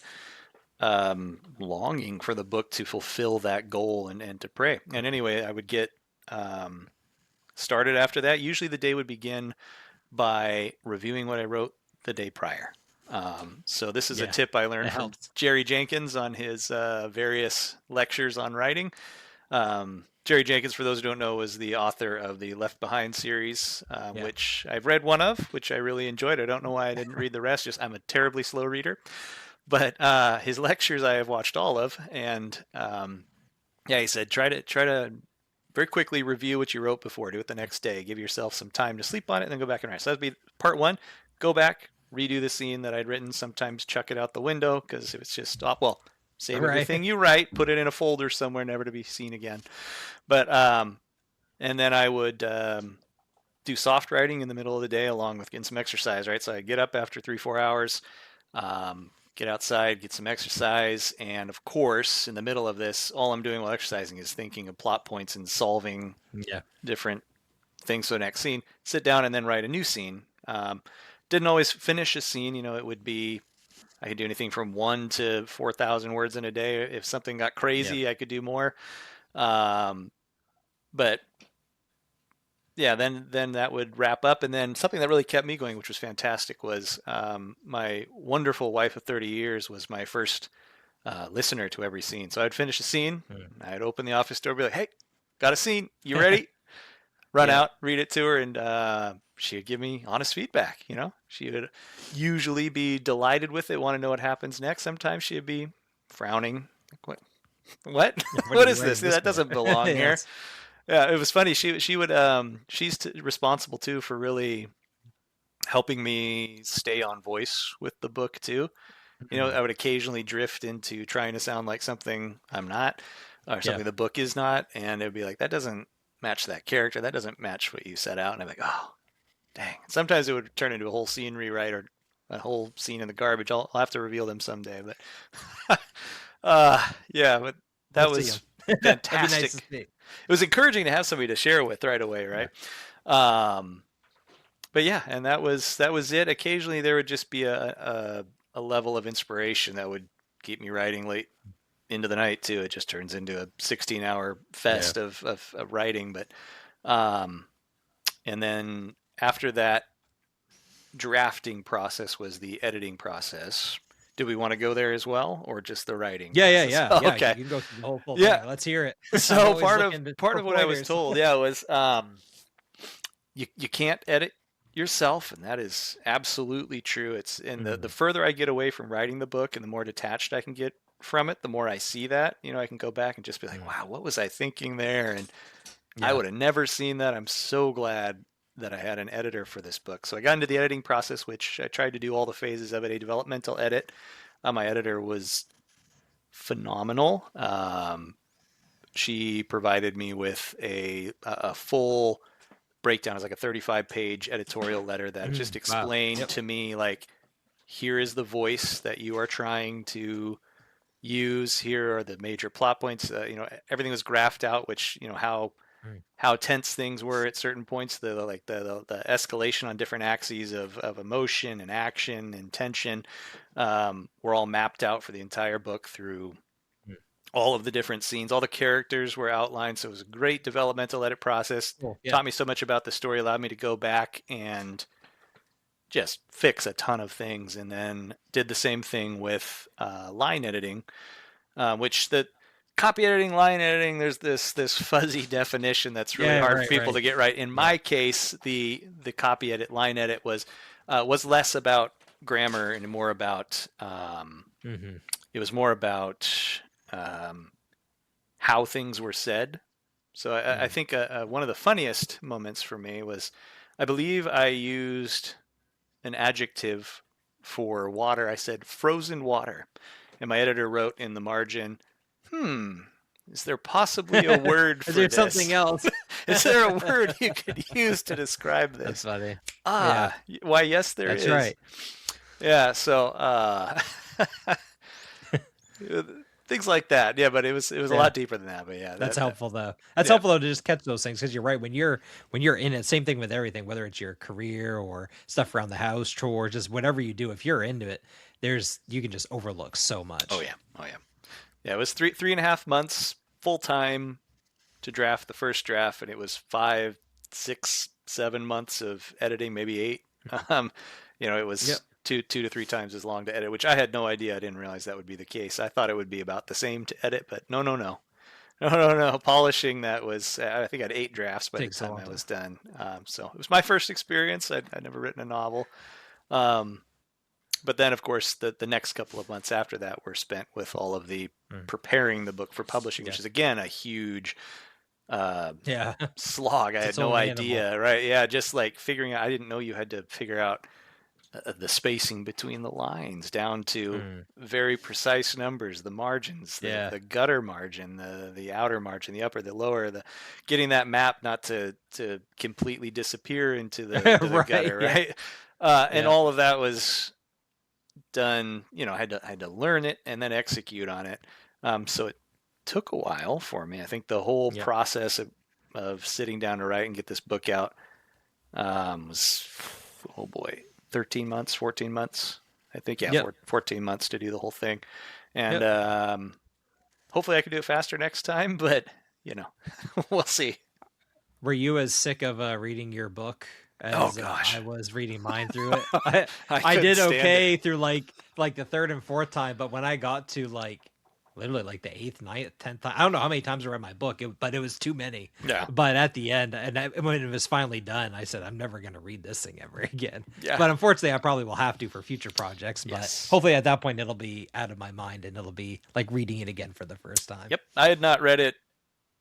longing for the book to fulfill that goal and to pray. And anyway, I would get um, started after that. Usually the day would begin by reviewing what I wrote the day prior. So this is a Yeah, tip I that learned from helps. Jerry Jenkins on his various lectures on writing. Jerry Jenkins, for those who don't know, was the author of the Left Behind series, Yeah. which I've read one of, which I really enjoyed. I don't know why I didn't read the rest. Just I'm a terribly slow reader. But his lectures I have watched all of, and yeah, he said try to very quickly review what you wrote before. Do it the next day. Give yourself some time to sleep on it, and then go back and write. So that'd be part one. Go back, redo the scene that I'd written. Sometimes chuck it out the window because if it's just well, save Right. everything you write, put it in a folder somewhere, never to be seen again. But and then I would do soft writing in the middle of the day along with getting some exercise. Right, so I get up after 3 4 hours, get outside, get some exercise, and of course, in the middle of this, all I'm doing while exercising is thinking of plot points and solving Yeah. different things for the next scene. Sit down and then write a new scene. Didn't always finish a scene. It would be I could do anything from 1 to 4,000 words in a day. If something got Yeah. crazy, I could do more. Um, but yeah, then that would wrap up, and then something that really kept me going, which was fantastic, was my wonderful wife of 30 years was my first listener to every scene. So I'd finish a scene, Mm. I'd open the office door, be like, "Hey, got a scene? You ready?" Run Yeah. out, read it to her, and she would give me honest feedback. She would usually be delighted with it, want to know what happens next. Sometimes she'd be frowning, like, "What? What? What are What you is this? writing this That for? doesn't belong here." Yes. Yeah, it was funny. She would she's responsible too for really helping me stay on voice with the book too. Mm. I would occasionally drift into trying to sound like something I'm not, or Yeah. something the book is not, and it'd be like, that doesn't match that character. That doesn't match what you set out. And I'm like, oh, dang. Sometimes it would turn into a whole scene rewrite or a whole scene in the garbage. I'll have to reveal them someday. But yeah, but We'll that see him. was That'd be nice to fantastic. see. It was encouraging to have somebody to share with right away, Yeah. right? Um, but yeah, and that was it. Occasionally there would just be a level of inspiration that would keep me writing late into the night too. It just turns into a 16-hour Yeah. fest of writing. But um, and then after that drafting process was the editing process. Do we want to go there as well, or just the writing Yeah, yeah, process? yeah, yeah. You Okay, can go through the whole full yeah. thing. Let's hear it. I'm So always part of looking part for of what I was pointers. told, yeah, was you can't edit yourself, and that is absolutely true. It's and the Mm. further I get away from writing the book and the more detached I can get from it, the more I see that. I can go back and just be like, Mm. wow, what was I thinking there? And I Yeah. would have never seen that. I'm so glad that I had an editor for this book. So I got into the editing process, which I tried to do all the phases of it, a developmental edit. My editor was phenomenal. She provided me with a full breakdown. It's like a 35-page editorial letter that just Wow. explained Yep. to me, like, here is the voice that you are trying to use. Here are the major plot points. Everything was graphed out, which, Mm. how tense things were at certain points, the escalation on different axes of emotion and action and tension, were all mapped out for the entire book through Mm. all of the different scenes. All the characters were outlined, so it was a great developmental edit process. Cool. Yeah. Taught me so much about the story, allowed me to go back and just fix a ton of things, and then did the same thing with line editing, which the copy editing, line editing, there's this fuzzy definition that's really Yeah. hard for Right. people Right. to get right. In Yeah. my case, the copy edit, line edit was less about grammar and more about Hmm. it was more about um, how things were said. So I Mm. think one of the funniest moments for me was, I believe I used an adjective for water. I said frozen water. And my editor wrote in the margin, is there possibly a word Is for there something this? else? Is there a word you could use to describe That's this? funny. Yeah. Why, yes, there That's is. right. Yeah, so things like that. Yeah, but it was a Yeah. lot deeper than that. But yeah, That's that helpful though. That's yeah. helpful though to just catch those things because you're right. When you're in it, same thing with everything, whether it's your career or stuff around the house, chores, just whatever you do. If you're into it, you can just overlook so Oh much. yeah. Oh yeah. Yeah, it was three and a half months full time to draft the first draft, and it was 5, 6, 7 months of editing, maybe 8. Um, it Yep. was two to three times as long to edit, which I had no idea. I didn't realize that would be the case. I thought it would be about the same to edit, but no, no, no. No, no, no. Polishing that was, I think I had 8 drafts by the Takes a time long I time. was done. So it was my first experience. I'd never written a novel. Um, but then, of course, the next couple of months after that were spent with all of the Mm. preparing the book for publishing, Yeah. which is, again, a huge uh, Yeah. slog. I It's had its no own animal. idea, right? Yeah, just like figuring out, I didn't know you had to figure out the spacing between the lines down to Mm. very precise numbers, the margins, the, Yeah. the gutter margin, the outer margin, the upper, the lower, the getting that map not to completely disappear into the Right. gutter, Yeah. right? And Yeah. all of that was done. I had to learn it and then execute on it. So it took a while for me. I think the whole Yep. process of sitting down to write and get this book out was, oh boy, 13 months, 14 months. I think, yeah, Yep. 14 months to do the whole thing. And Yep. hopefully I can do it faster next time, but you know, we'll see. Were you as sick of reading your book Oh as gosh, I was reading mine through it? I I I couldn't did stand it. okay through like the third and fourth time, but when I got to like literally like the eighth, ninth, 10th time, I don't know how many times I read my book, but it was too many. Yeah, But at the end, when it was finally done, I said I'm never gonna read this thing ever again. yeah, But unfortunately, I probably will have to for future projects. But yes. hopefully, at that point, it'll be out of my mind and it'll be like reading it again for the first time. Yep, I had not read it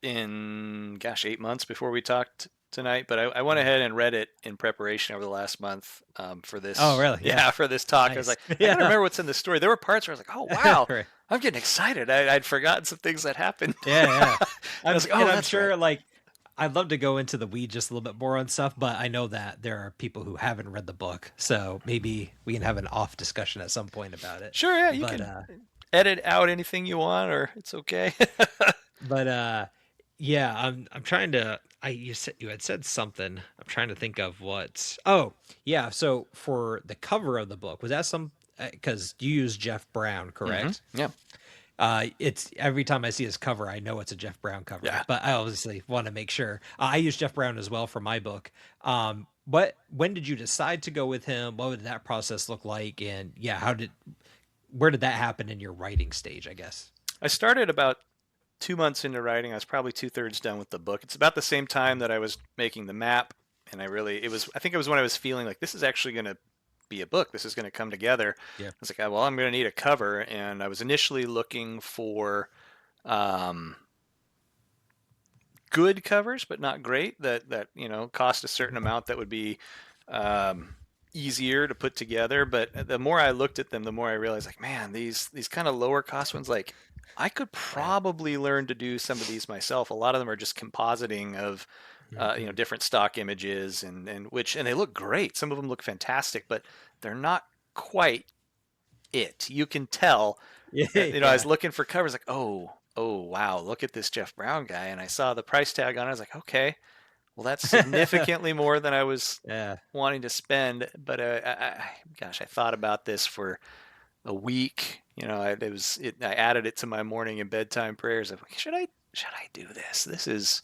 in, gosh, 8 months before we talked tonight, but I went Mm. ahead and read it in preparation over the last month, for Oh, this. really? Yeah. Yeah, for this talk. I was Nice. like, I gotta Yeah. remember what's in the story. There were parts where I was like, oh wow, Right. I'm getting excited. I'd forgotten some things that happened. Yeah, yeah. I was like, oh, I'm that's right. sure like I'd love to go into the weeds just a little bit more on stuff, but I know that there are people who haven't read the book, so maybe we can have an off discussion at some point about it. Sure, yeah, you But can edit out anything you want, or it's okay. but yeah, I'm trying to you had said something. I'm trying to think of what. Oh, yeah, so for the cover of the book, was that some cuz you use Jeff Brown, correct? Yeah, It's every time I see his cover, I know it's a Jeff Brown cover, yeah. but I obviously want to make sure. I use Jeff Brown as well for my book. When did you decide to go with him? What would that process look like? And yeah, where did that happen in your writing stage, I guess? I started about 2 months into writing. I was probably two-thirds done with the book. It's about the same time that I was making the map, and I think it was when I was feeling like this is actually going to be a book. This is going to come together. Yeah. I was like, well, I'm going to need a cover, and I was initially looking for um, good covers, but not great. That cost a certain amount that would be um, easier to put together. But the more I looked at them, the more I realized, like, man, these kind of lower cost ones, like, I could Yeah. probably learn to do some of these myself. A lot of them are just compositing of, Hmm. different stock images and they look great. Some of them look fantastic, but they're not quite it. You can tell. Yeah. I was Yeah. looking for covers like, oh wow, look at this Jeff Brown guy, and I saw the price tag on it. I was like, okay, well that's significantly more than I was Yeah. wanting to spend. But gosh, I thought about this for a week. I added it to my morning and bedtime prayers. I'm like, should I do this? This is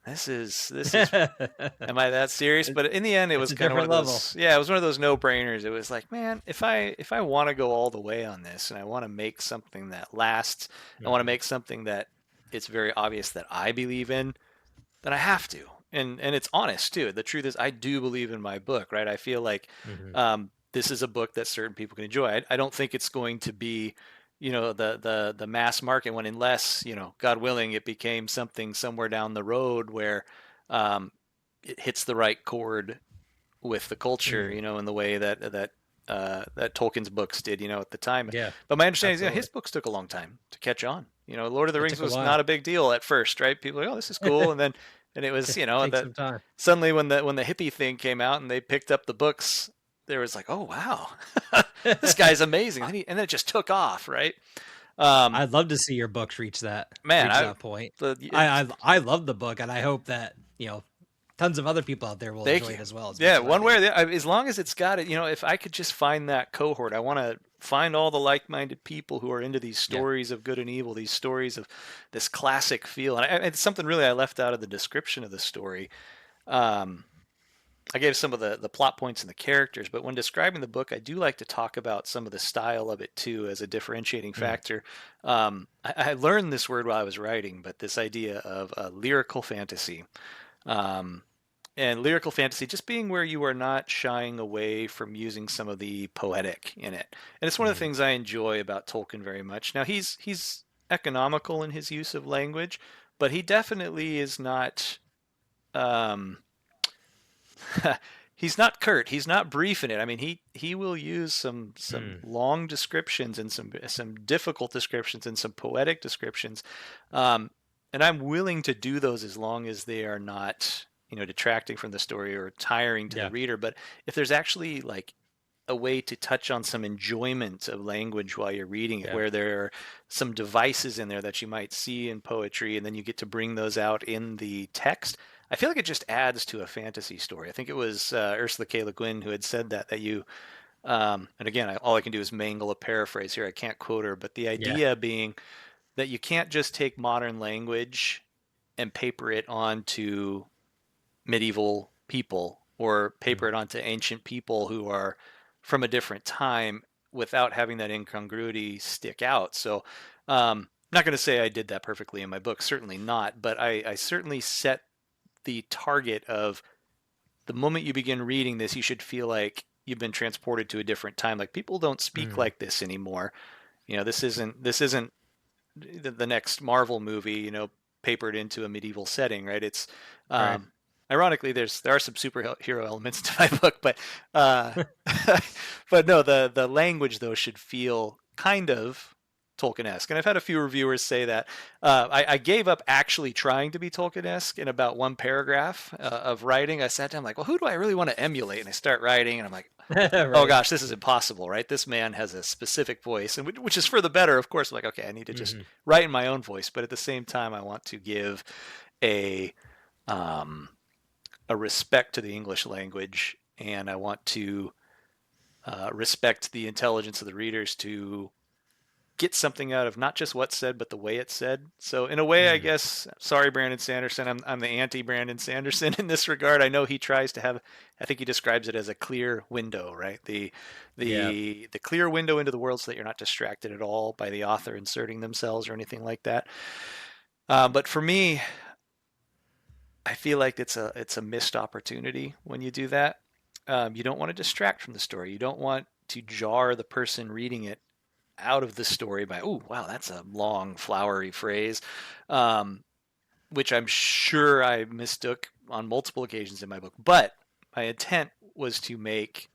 am I that serious? It- But in the end, it it's was a kind of one different of level. those. Yeah, it was one of those no-brainers. It was like, man, if I want to go all the way on this, and I want to make something that lasts, I want to Hmm. make something that it's very obvious that I believe in, then I have to. And it's honest too. The truth is, I do believe in my book, right? I feel like Hmm. this is a book that certain people can enjoy. I don't think it's going to be, the mass market one, unless, God willing, it became something somewhere down the road where um, it hits the right chord with the culture, Mm. in the way that Tolkien's books did, at the time. Yeah. But my understanding is, Absolutely. his books took a long time to catch on. Lord of the It Rings took a was not while. a big deal at first, right? People were like, oh, this is cool, and it was, Take that some time. suddenly when the hippie thing came out and they picked up the books, there was like, oh wow, this guy's amazing, and then it just took off, right? Um, I'd love to see your books man, reach I that point. the I love the book, and I hope that tons of other people out there will Thank enjoy you. it as well as much Yeah, as I one do. way or the as long as it's got it, if I could just find that cohort, I want to find all the like-minded people who are into these Yeah. stories of good and evil, these stories of this classic feel. And it's something really I left out of the description of the story. Um, I gave some of the plot points and the characters, but when describing the book, I do like to talk about some of the style of it too as a differentiating Mm. factor. I learned this word while I was writing, but this idea of lyrical fantasy. Um, and lyrical fantasy just being where you are not shying away from using some of the poetic in it. And it's one of the Mm. things I enjoy about Tolkien very much. Now he's economical in his use of language, but he definitely is not um he's not curt, he's not brief in it. I mean, he will use some Mm. long descriptions and some difficult descriptions and some poetic descriptions. Um and I'm willing to do those as long as they are not, detracting from the story or tiring to the Yeah. reader. But if there's actually like a way to touch on some enjoyment of language while you're reading it, Yeah. where there are some devices in there that you might see in poetry, and then you get to bring those out in the text. I feel like it just adds to a fantasy story. I think it was Ursula K. Le Guin who had said that you, and again, all I can do is mangle a paraphrase here. I can't quote her, but the Yeah. idea being that you can't just take modern language and paper it onto medieval people or paper Mm. it onto ancient people who are from a different time without having that incongruity stick out. So, I'm not going to say I did that perfectly in my book, certainly not, but I certainly set the target of the moment you begin reading this, you should feel like you've been transported to a different time. Like people don't speak Mm. like this anymore. This isn't the next Marvel movie, papered into a medieval setting, right? It's Right. um, ironically there are some superhero elements to my book, but uh, but no, the language though should feel kind of Tolkien-esque, and I've had a few reviewers say that. I gave up actually trying to be Tolkien-esque in about one paragraph of writing. I sat down like, well, who do I really want to emulate? And I start writing, and I'm like, oh Right. gosh, this is impossible, right? This man has a specific voice, and which is for the better, of course. I'm like, okay, I need to just Hmm. write in my own voice, but at the same time, I want to give a um, a respect to the English language, and I want to respect the intelligence of the readers to get something out of not just what's said, but the way it's said. So in a way, I Mm. guess, sorry, Brandon Sanderson, I'm the anti Brandon Sanderson in this regard. I know he tries to have, I think he describes it as a clear window, right? The Yeah. the clear window into the world so that you're not distracted at all by the author inserting themselves or anything like that. But for me, I feel like it's a missed opportunity when you do that. You don't want to distract from the story. You don't want to jar the person reading it out of the story by, oh, wow, that's a long, flowery phrase, um, which I'm sure I mistook on multiple occasions in my book. But my intent was to make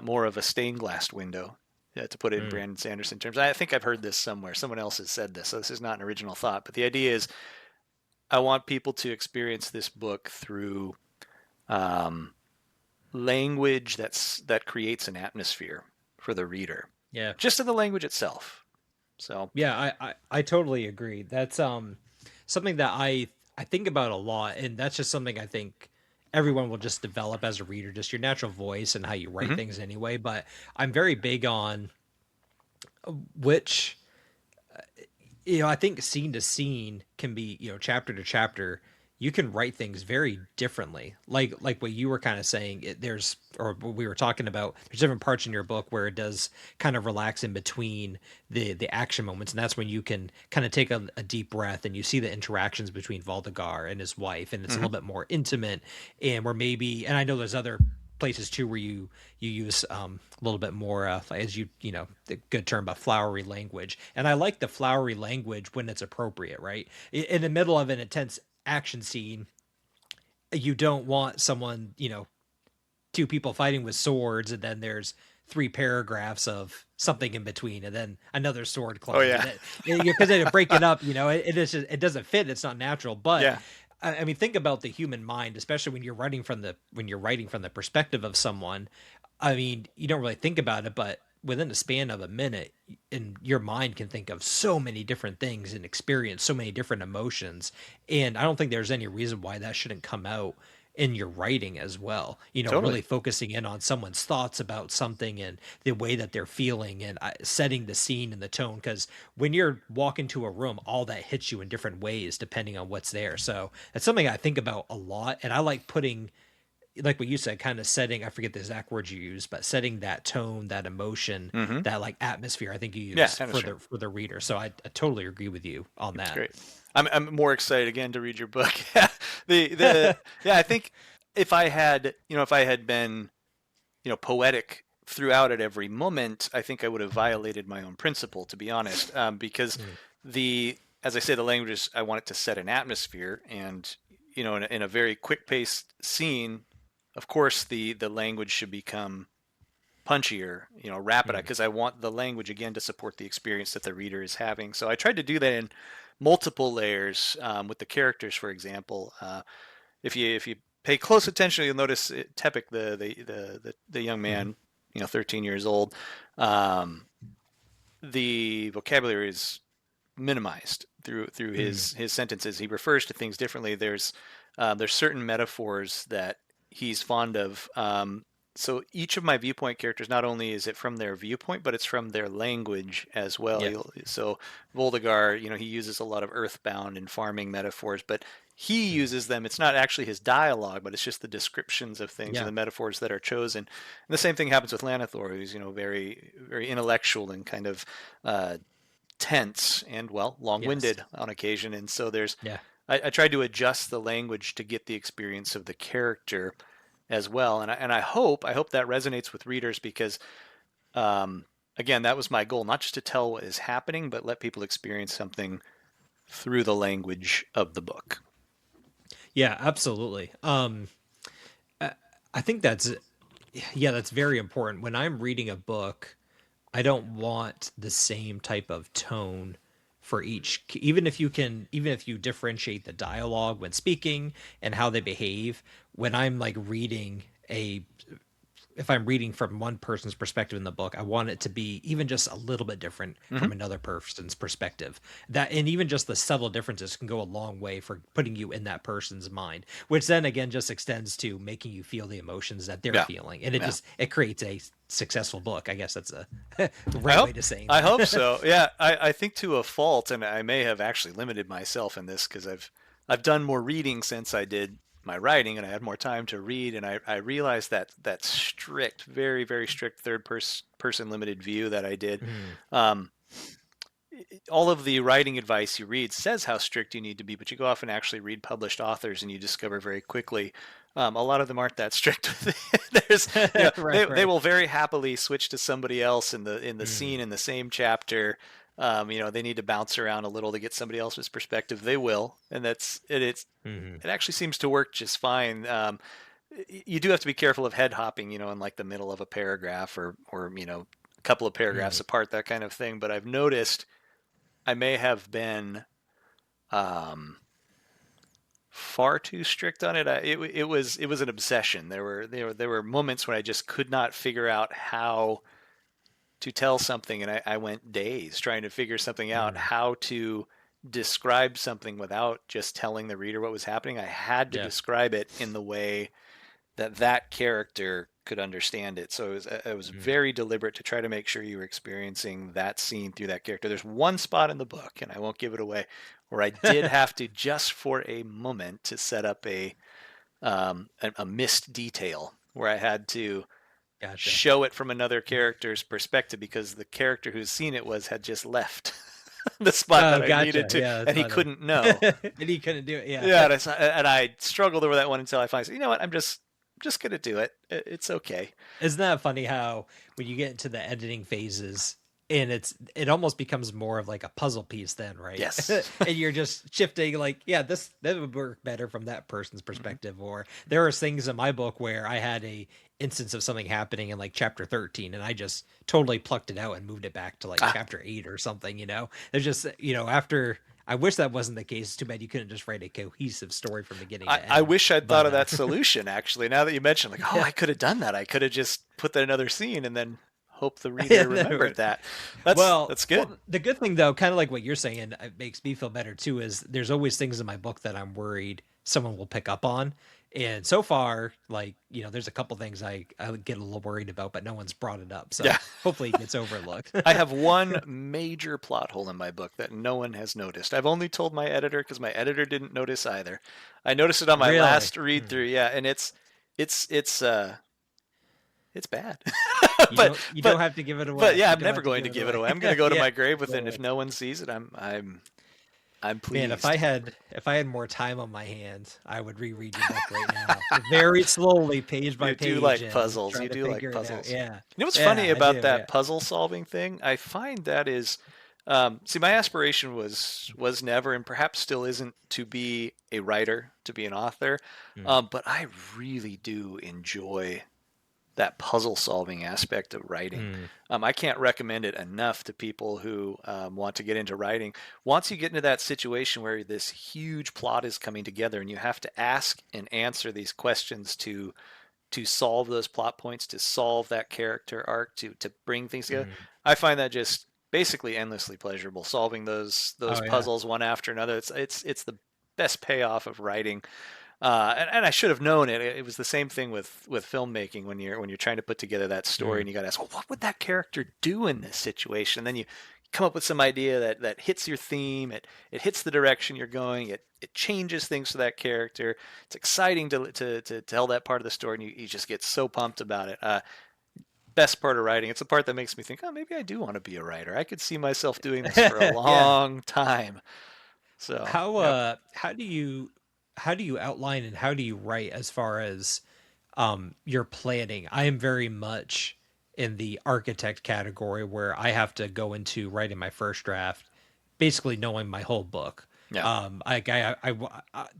more of a stained glass window to put it in Mm. Brandon Sanderson terms. I think I've heard this somewhere. Someone else has said this, so this is not an original thought. But the idea is, I want people to experience this book through um, language that creates an atmosphere for the reader, Yeah. just in the language itself. So, Yeah, I totally agree. That's something that I think about a lot, and that's just something I think everyone will just develop as a reader, just your natural voice and how you write mhm. things anyway. But I'm very big on which I think scene to scene can be, chapter to chapter, you can write things very differently. Like what you were kind of saying, there's or what we were talking about, there's different parts in your book where it does kind of relax in between the action moments, and that's when you can kind of take a deep breath and you see the interactions between Valdegar and his wife, and it's a Mhm. little bit more intimate, and where maybe, and I know there's other places too where you use a little bit more as the good term about flowery language, and I like the flowery language when it's appropriate, right? In the middle of an intense action scene, you don't want someone, two people fighting with swords, and then there's three paragraphs of something in between, and then another sword Oh climb, and yeah, then because they break it up, it is just, it doesn't fit, it's not natural. But yeah, I mean, think about the human mind, especially when you're writing from the perspective of someone. I mean, you don't really think about it, but within the span of a minute, and your mind can think of so many different things and experience so many different emotions. And I don't think there's any reason why that shouldn't come out in your writing as well. totally, Really focusing in on someone's thoughts about something and the way that they're feeling, and setting the scene and the tone. Because when you're walking to a room, all that hits you in different ways depending on what's there. So that's something I think about a lot. And I like putting, like what you said, kind of setting, I forget the exact words you use, but setting that tone, that emotion, hmm that like atmosphere, I think you yeah, use for atmosphere. the reader. So I totally agree with you on It's that. great. I'm more excited again to read your book. The yeah, I think if I had been poetic throughout at every moment, I think I would have violated my own principle, to be honest. Because Mm, as I say, the language is, I want it to set an atmosphere, and in a very quick-paced scene, of course, the language should become punchier, rapid, mm, because I want the language again to support the experience that the reader is having. So I tried to do that in multiple layers with the characters, for example. If you pay close attention, you'll notice Tepik, the young mhm, man, 13 years old. Um, the vocabulary is minimized through mm, his sentences. He refers to things differently. There's certain metaphors that he's fond of. So each of my viewpoint characters, not only is it from their viewpoint, but it's from their language as well. yeah, So Voldegar, he uses a lot of earthbound and farming metaphors, but he mm, uses them. It's not actually his dialogue, but it's just the descriptions of things and yeah, the metaphors that are chosen. And the same thing happens with Lanathor, who's very very intellectual and kind of uh, tense and yes, long-winded on occasion. And so yeah. I tried to adjust the language to get the experience of the character as well. And I hope that resonates with readers, because um, again, that was my goal, not just to tell what is happening, but let people experience something through the language of the book. Yeah, absolutely. I I think that's, yeah, that's very important. When I'm reading a book, I don't want the same type of tone for each, even if you differentiate the dialogue when speaking and how they behave. When I'm like reading a if I'm reading from one person's perspective in the book, I want it to be even just a little bit different Hmm. from another person's perspective. That, and even just the subtle differences can go a long way for putting you in that person's mind, which then again just extends to making you feel the emotions that they're Yeah, feeling. And yeah. it creates a successful book. I guess that's a I right way hope to saying I hope that. so. Yeah, I think to a fault, and I may have actually limited myself in this, because I've done more reading since I did my writing, and I had more time to read, and I realized that strict, very very strict person limited view that I did. Mm, Um, all of the writing advice you read says how strict you need to be, but you go off and actually read published authors, and you discover very quickly a lot of them aren't that strict with it. There's, right, they right. will very happily switch to somebody else in the Mm, scene in the same chapter. They need to bounce around a little to get somebody else's perspective. They will, and mm, it actually seems to work just fine. You do have to be careful of head hopping, in like the middle of a paragraph, or couple of paragraphs Mm. apart, that kind of thing. But I've noticed I may have been um, far too strict on it. It was an obsession. There were moments when I just could not figure out how to tell something, and I went days trying to figure something out, Mm. how to describe something without just telling the reader what was happening. I had to Yeah. describe it in the way that that character could understand it. So it was Mm. very deliberate to try to make sure you were experiencing that scene through that character. There's one spot in the book, and I won't give it away, where I did have to, just for a moment, to set up a missed detail where I had to Gotcha. show it from another character's perspective, because the character who's seen it had just left the spot Oh, that I gotcha. needed to, Yeah, that's and he funny. couldn't know. And he couldn't do it. Yeah. Yeah, and I struggled over that one until I finally said, you know what, I'm just gonna do it. It's okay. Isn't that funny how when you get into the editing phases and it almost becomes more of like a puzzle piece then, right? Yes. And you're just shifting like, yeah, this that would work better from that person's Mhm. perspective. Or there are things in my book where I had a instance of something happening in like chapter 13 and I just totally plucked it out and moved it back to like Ah, chapter 8 or something, you know. There's just, after I wish that wasn't the case. It's too bad you couldn't just write a cohesive story from beginning I, to I end. wish I'd thought But of that solution, actually. Now that you mentioned, like, oh, yeah. I could have done that. I could have just put that in another scene and then hope the Yeah, reader no, remembered that. That's well, that's good. the good thing though, kind of like what you're saying, it makes me feel better too. Is there's always things in my book that I'm worried someone will pick up on, and so far, like there's a couple things I would get a little worried about, but no one's brought it up, Yeah. so hopefully it gets overlooked. I have one major plot hole in my book that no one has noticed. I've only told my editor because my editor didn't notice either. I noticed it on my Really? last read Hmm. through, yeah, and it's bad. You but don't but have to give it but away. yeah, You I'm don't never have to going give to it give it away. away. I'm going to go to Yeah, my grave with it, and totally. if no one sees it, I'm Man, pleased. if I had more time on my hands, I would reread your book right now, very slowly, page by You do page, like and puzzles. try You to do like figure it out. puzzles. Yeah, You know what's funny yeah, I about do. that Yeah. puzzle solving thing? I find that is, see, my aspiration was never, and perhaps still isn't, to be a writer, to be an author. Mm. But I really do enjoy that puzzle solving aspect of writing. Mm. I can't recommend it enough to people who want to get into writing. Once you get into that situation where this huge plot is coming together and you have to ask and answer these questions to solve those plot points, to solve that character arc, to bring things together, Mm. I find that just basically endlessly pleasurable. Solving those Oh yeah. puzzles one after another. It's the best payoff of writing. And I should have known it. It was the same thing with filmmaking, when you're trying to put together that story, Mm. and you got to ask, well, what would that character do in this situation? And then you come up with some idea that hits your theme. It hits the direction you're going. It changes things for that character. It's exciting to tell that part of the story, and you just get so pumped about it. Best part of writing. It's the part that makes me think, oh, maybe I do want to be a writer. I could see myself doing this for a Yeah. long time. So, yep. How do you outline and how do you write as far as your planning? I am very much in the architect category where I have to go into writing my first draft, basically knowing my whole book. Yeah.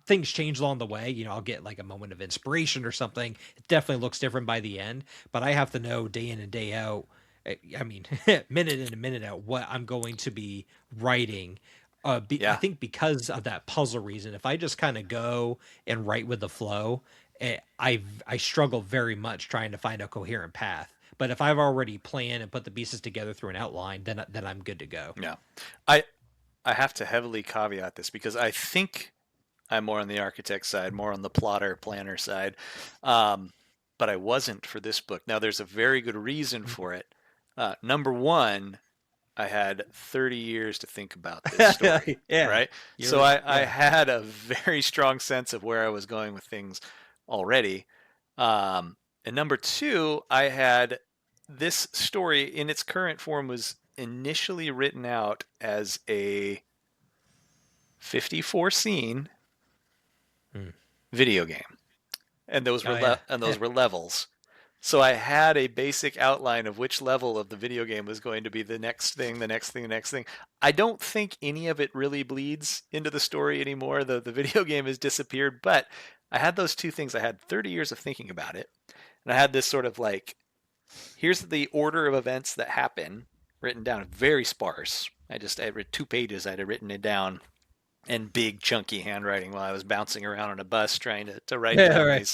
Things change along the way. I'll get like a moment of inspiration or something. It definitely looks different by the end, but I have to know day in and day out. I mean, minute in and minute out what I'm going to be writing. I Yeah. think because of that puzzle reason, if I just kind of go and write with the flow, I struggle very much trying to find a coherent path. But if I've already planned and put the pieces together through an outline, then I'm good to go. Yeah. I I have to heavily caveat this because I think I'm more on the architect side, more on the plotter planner side. Um, but I wasn't for this book. Now, there's a very good reason for it. Number one, I had 30 years to think about this story, Yeah, right? So I yeah. had a very strong sense of where I was going with things already. And number two, I had this story in its current form was initially written out as a 54 scene Hmm. video game, and Oh yeah. those were levels. So I had a basic outline of which level of the video game was going to be the next thing, the next thing, the next thing. I don't think any of it really bleeds into the story anymore. The video game has disappeared, but I had those two things. I had 30 years of thinking about it, and I had this sort of like here's the order of events that happen, written down, very sparse. I read 2 pages. I had written it down in big chunky handwriting while I was bouncing around on a bus trying to write Yeah, down right.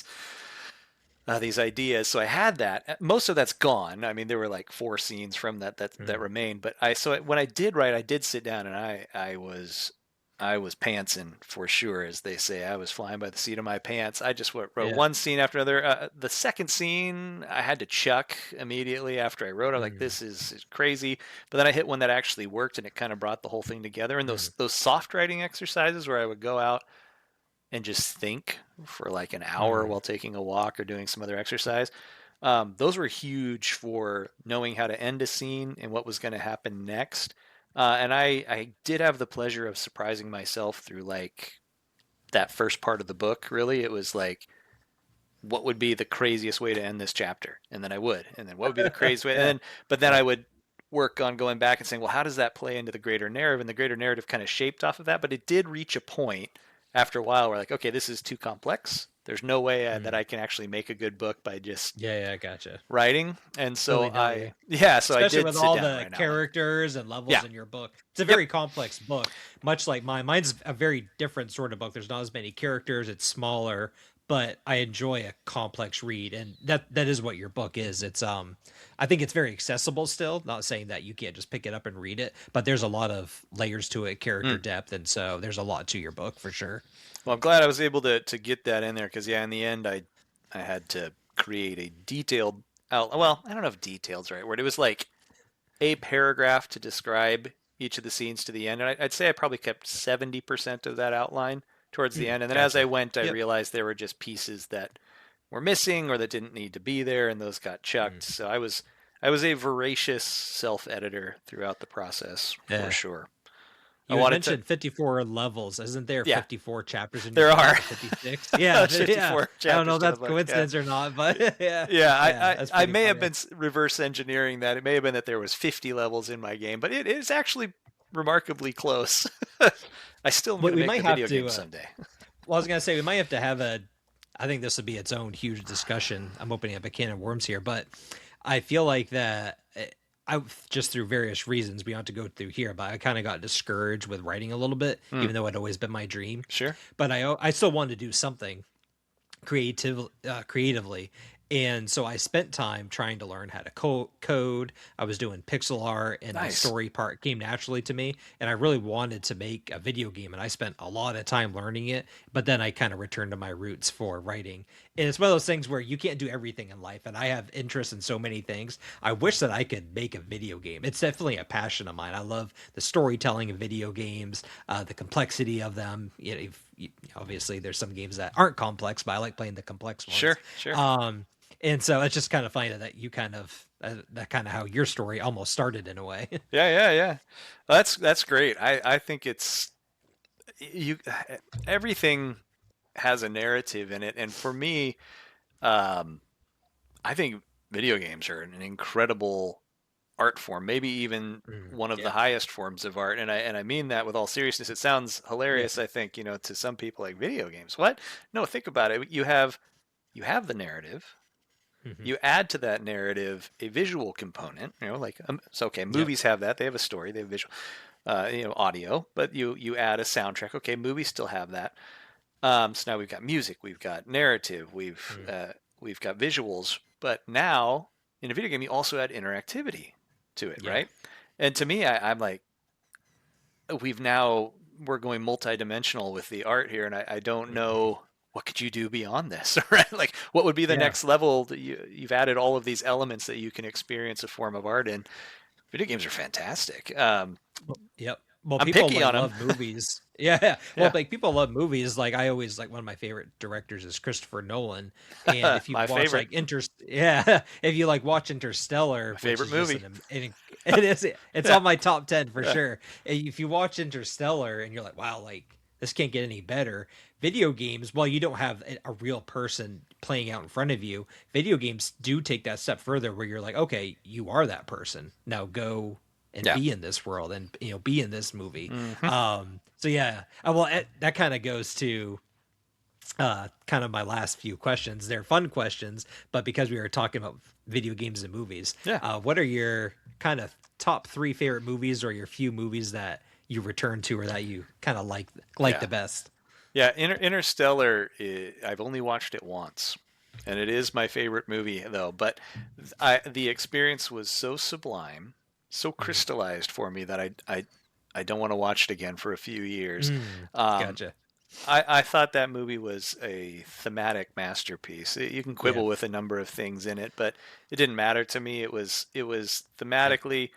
these ideas. So I had that. Most of that's gone. I mean, there were like 4 scenes from that Mm, remained. But when I did write, I did sit down and I was pantsing for sure, as they say. I was flying by the seat of my pants. I just wrote yeah. one scene after another. The second scene I had to chuck immediately after I wrote. I was like, Mm, this is crazy. But then I hit one that actually worked, and it kind of brought the whole thing together. And mm, those soft writing exercises where I would go out and just think for like an hour mm, while taking a walk or doing some other exercise. Those were huge for knowing how to end a scene and what was going to happen next. And I did have the pleasure of surprising myself through like that first part of the book. Really, it was like, what would be the craziest way to end this chapter? And then I would, and then what would be the craziest way? And yeah. but then Yeah. I would work on going back and saying, well, how does that play into the greater narrative? And the greater narrative kind of shaped off of that. But it did reach a point after a while where like, okay, this is too complex. There's no way that Mm. I can actually make a good book by just Yeah, yeah, I gotcha. writing. And so Willy-nilly. so I Especially did with sit all down and the write an outline. characters and levels Yeah. in your book. It's a Yep. very complex book, much like mine. Mine's a very different sort of book. There's not as many characters, it's smaller, but I enjoy a complex read, and that is what your book is. It's I think it's very accessible still, not saying that you can't just pick it up and read it, but there's a lot of layers to it, character Mm. depth, and so there's a lot to your book for sure. Well, I'm glad I was able to get that in there because yeah, in the end, I had to create a detailed out. Well, I don't know if detailed is the right word. It was like a paragraph to describe each of the scenes to the end, and I'd say I probably kept 70% of that outline towards the Mm, end, and then as I gotcha. went, I Yep. realized there were just pieces that were missing or that didn't need to be there, and those got Mm, chucked. So I was a voracious self editor throughout the process for yeah. sure. I You had wanted to, mentioned 54 levels. Isn't there yeah, 54 chapters in your there book? are. Or 56? Yeah, There's yeah. 54 I don't know chapters if to the that's book. Yeah. coincidence or not, but yeah. Yeah, Yeah, that's I pretty may have funny. been reverse engineering that. It may have been that there was 50 levels in my game, but it is actually remarkably close. I still am going But to we make might a have video game to someday. well, I was going to say we might have to have a I think this would be its own huge discussion. I'm opening up a can of worms here, but I feel like that I just through various reasons we don't have to go through here, but I kind of got discouraged with writing a little bit, Hmm, even though it always been my dream. sure. But I still wanted to do something creatively, and so I spent time trying to learn how to code. I was doing pixel art, and the Nice. story part came naturally to me, and I really wanted to make a video game, and I spent a lot of time learning it. But then I kind of returned to my roots for writing, and it's one of those things where you can't do everything in life, and I have interest in so many things. I wish that I could make a video game. It's definitely a passion of mine. I love the storytelling of video games, the complexity of them. Obviously there's some games that aren't complex, but I like playing the complex ones. Sure, sure. Um, and so it's just kind of funny that you kind of that kind of how your story almost started in a way. Yeah, yeah, yeah. That's great. I think it's you everything has a narrative in it, and for me, um I think video games are an incredible art form, maybe even Mm, one of the yeah, highest forms of art. And I mean that with all seriousness. It sounds yeah, hilarious, I think, to some people like video games. What? No, think about it. You have the narrative. hmm, You add to that narrative a visual component, like so okay, yep, movies have that. They have a story, they have visual audio, but you add a soundtrack. Okay, movies still have that. So now we've got music, we've got narrative, mm, we've got visuals, but now in a video game you also add interactivity to it, yeah, right? And to me, I'm like, we're going multi-dimensional with the art here, and I don't hmm, know what could you do beyond this, right? Like, what would be the yeah, next level that you've added all of these elements that you can experience a form of art in. Video games are fantastic. yep. Well, I'm people picky like on them. love movies. Yeah, yeah. Well, Yeah, like people love movies. Like I always like one of my favorite directors is Christopher Nolan. And if you my watch favorite, like yeah, if you like watch Interstellar, my which favorite is just movie. it is it's Yeah, on my top 10 for yeah, sure. If you watch Interstellar and you're like, wow, like this can't get any better. Video games, while you don't have a real person playing out in front of you, video games do take that step further where you're like, okay, you are that person. Now go and yeah. be in this world and be in this movie. Hmm. So yeah, well, that kind of goes to kind of my last few questions. They're fun questions, but because we were talking about video games and movies, Yeah. what are your kind of top three favorite movies, or your few movies that you return to, or that you kind of like Yeah. the best? Yeah. Interstellar, I've only watched it once. And it is my favorite movie, though. But the experience was so sublime, so Mm. crystallized for me that I don't want to watch it again for a few years. Mm. Um, Gotcha. I thought that movie was a thematic masterpiece. You can Yeah. quibble with a number of things in it, but it didn't matter to me. It was Yeah. thematically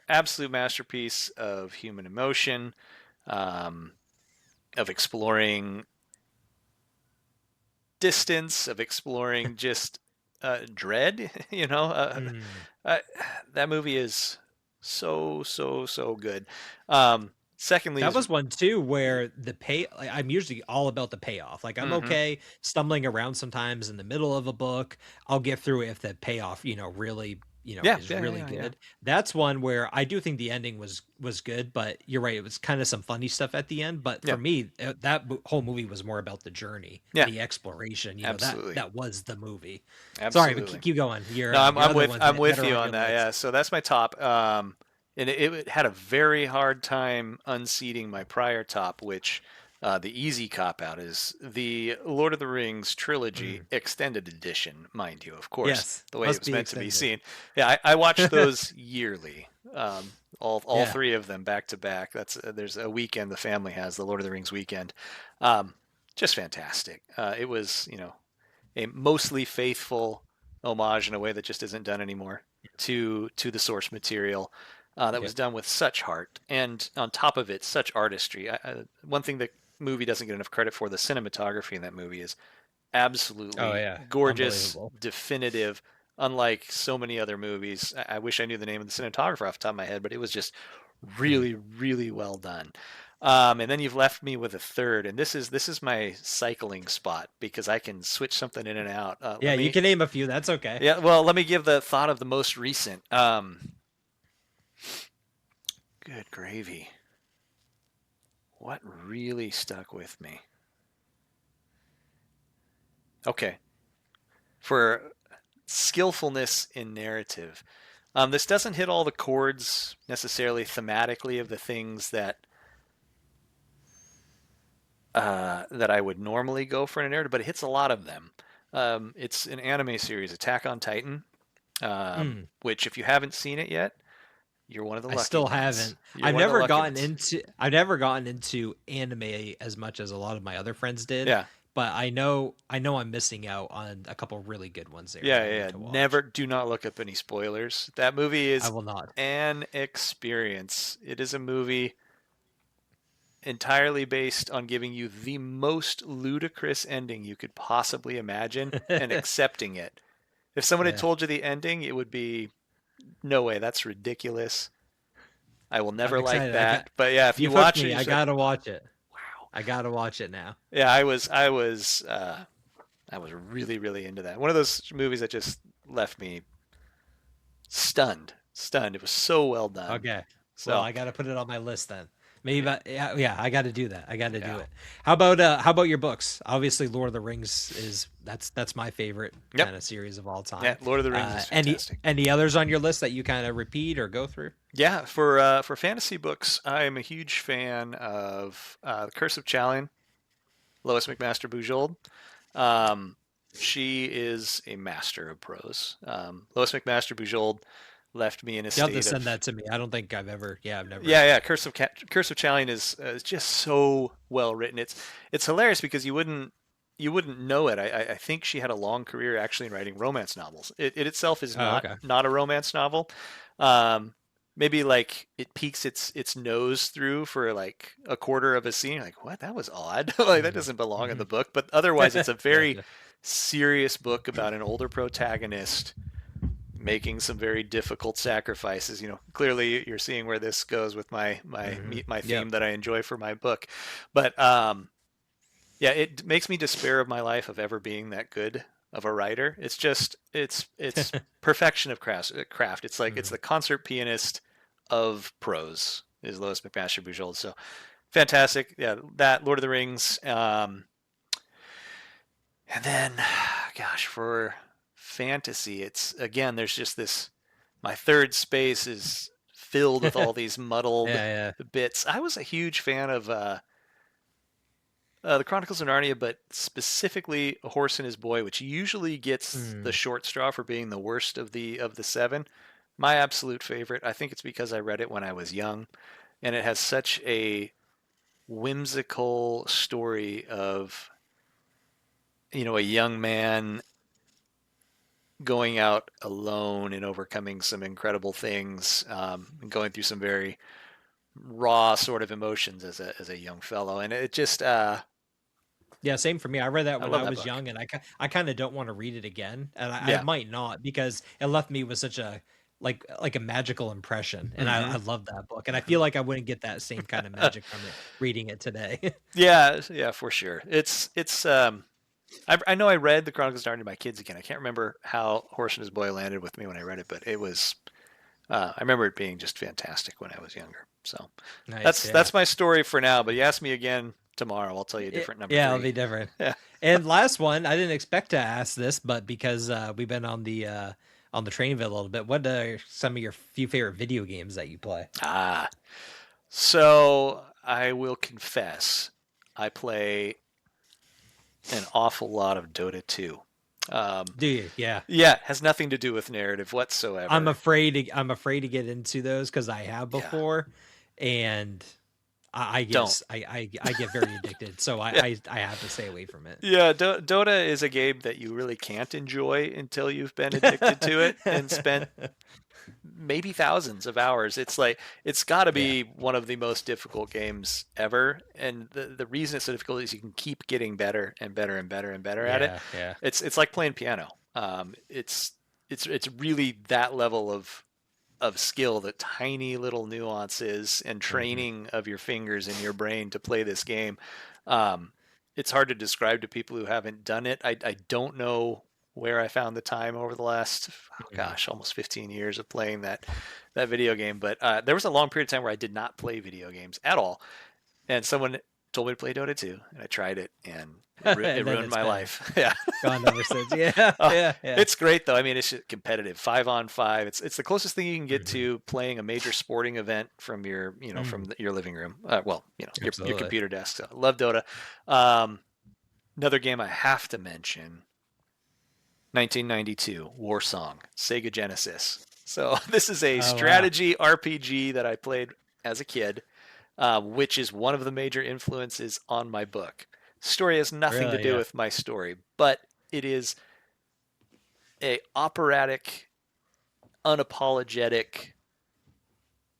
absolute masterpiece of human emotion, um, of exploring distance, of exploring just dread. Mm. Uh, that movie is so good. Secondly, That is was one too where the pay, like, I'm usually all about the payoff. Like, I'm hmm okay stumbling around sometimes in the middle of a book. I'll get through it if the payoff, really, yeah, is yeah, really yeah, yeah, good. That's one where I do think the ending was good, but you're right, it was kind of some funny stuff at the end, but yeah, for me, whole movie was more about the journey, yeah. the exploration, that Absolutely, that was the movie. Sorry, but absolutely. keep going. No, I'm Your I'm other with ones I'm that with are you on on your that. Yeah, list. so that's my top. And it had a very hard time unseating my prior top, which the easy cop out is the Lord of the Rings trilogy Mm. extended edition, mind you, of course, Yes, the way it must was be meant to be extended. seen. Yeah, I watched those yearly. All Yeah. three of them back to back. There's a weekend the family has, the Lord of the Rings weekend. Um, just fantastic. It was, a mostly faithful homage in a way that just isn't done anymore to the source material. That Yeah. was done with such heart, and on top of it, such artistry. One thing that movie doesn't get enough credit for, the cinematography in that movie is Oh absolutely yeah, gorgeous, unbelievable. definitive. Unlike so many other movies, I wish I knew the name of the cinematographer off the top of my head, but it was just Mm. really, really well done. And then you've left me with a third, and this is my cycling spot because I can switch something in and out. Yeah, you can name a few. That's okay. Yeah, well, let me give the thought of the most recent. Good gravy. What really stuck with me? Okay, for skillfulness in narrative. This doesn't hit all the chords necessarily thematically of the things that I would normally go for in a narrative, but it hits a lot of them. It's an anime series, Attack on Titan, Mm. which if you haven't seen it yet, you're one of the I lucky still ones. haven't. You're one of the lucky ones. I've never gotten into anime as much as a lot of my other friends did, Yeah, but I know I'm missing out on a couple really good ones there that yeah, I yeah. need Yeah. to Never, watch. do not look up any spoilers. That movie I is will not. an experience. It is a movie entirely based on giving you the most ludicrous ending you could possibly imagine and accepting it. If someone had Yeah, told you the ending, it would be no way, that's ridiculous. I will I'm never like excited. that. But yeah, if you You've hooked watch it, me. you're I just like, gotta watch it. wow. I gotta watch it now. Yeah, I was really, really into that. One of those movies that just left me stunned. Stunned. It was so well done. Okay. Well, So I got to put it on my list then. Maybe, yeah, yeah, I got to do that. I got to do yeah. it. How about your books? Obviously, Lord of the Rings is that's my favorite Yep. kind of series of all Yeah, time. Lord of the Rings is Any fantastic. others on your list that you kind of repeat or go through? Yeah, for fantasy books, I am a huge fan of The Curse of Challion, Lois McMaster Bujold. Um, she is a master of prose. Lois McMaster Bujold left me in a You have to state send of that to me. I don't think I've ever. Yeah, I've never. yeah, yeah. Curse of Challion is just so well written. It's hilarious because you wouldn't know it. I think she had a long career actually in writing romance novels. It itself is Oh, not okay. not a romance novel. Um, maybe like it peeks its nose through for like a quarter of a scene. You're like, what? That was odd. Like that Hmm. doesn't belong in Hmm. the book. But otherwise, it's a very Gotcha. serious book about an older protagonist making some very difficult sacrifices. Clearly you're seeing where this goes with Hmm. my Yep. theme that I enjoy for my book. But yeah, it makes me despair of my life of ever being that good of a writer. It's just it's perfection of craft. It's like it's Hmm. the concert pianist of prose is Lois McMaster Bujold. So fantastic. Yeah, that Lord of the Rings. And then, gosh, for fantasy, it's again, there's just this. My third space is filled with all these muddled Yeah, bits. I was a huge fan of the Chronicles of Narnia, but specifically A Horse and His Boy, which usually yeah. gets the short straw for being the worst of the seven. My absolute favorite. I think it's because I read it when I was young, and it has such a whimsical story of a young man going out alone and overcoming some incredible things, and going through some very raw sort of emotions as a young fellow, and it just Yeah, same for me. I read that I when love I that was book. young, and I kind of don't want to read it again, and I Yeah. might not because it left me with such a like a magical impression, and I Mm-hmm. love that book, and I feel Mm-hmm. like I wouldn't get that same kind of magic from it reading it today. Yeah, yeah, for sure. It's I know I read the Chronicles of Narnia to my kids again. I can't remember how Horse and His Boy landed with me when I read it, but it was I remember it being just fantastic when I was younger. So Nice, that's yeah. my story for now. But you ask me again tomorrow, I'll tell you a different number Yeah, it'll three. be different. Yeah. And last one, I didn't expect to ask this, but because we've been on the train a little bit, what are some of your few favorite video games that you play? Ah. So I will confess, I play an awful lot of Dota 2. Um, Do you? Yeah. yeah, has nothing to do with narrative whatsoever. I'm afraid to get into those because I have Yeah. before, and Don't. I get very addicted, so Yeah. I have to stay away from it. Yeah, Dota is a game that you really can't enjoy until you've been addicted to it and spent maybe thousands of hours. It's like it's got to Yeah, be one of the most difficult games ever, and the reason it's so difficult is you can keep getting better and better and better and better at it. yeah. It's like playing piano. It's really that level of skill, the tiny little nuances and Hmm. training of your fingers and your brain to play this game. Um, it's hard to describe to people who haven't done it. I don't know where I found the time over the last, oh Hmm. gosh, almost 15 years of playing that video game. But there was a long period of time where I did not play video games at all, and someone told me to play Dota 2, and I tried it, and it And then ruined it's my been life. Yeah. gone ever since. Yeah, uh, yeah. it's great though. I mean, it's competitive, 5-on-5. It's the closest thing you can get Hmm. to playing a major sporting event from your Hmm. your living room. Well, your Absolutely. computer desk. So I love Dota. Um, Another game I have to mention: 1992 War Song, Sega Genesis. So this is a Oh wow. strategy RPG that I played as a kid, which is one of the major influences on my book. Story has nothing to Really? do Yeah. with my story, but it is a operatic, unapologetic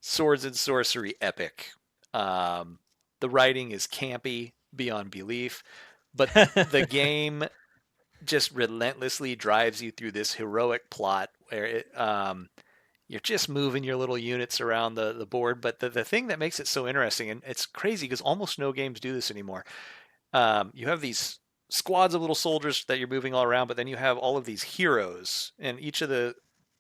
swords and sorcery epic. Um, the writing is campy beyond belief, but the game just relentlessly drives you through this heroic plot where you're just moving your little units around the board. But the thing that makes it so interesting, and it's crazy because almost no games do this anymore, you have these squads of little soldiers that you're moving all around, but then you have all of these heroes, and each of the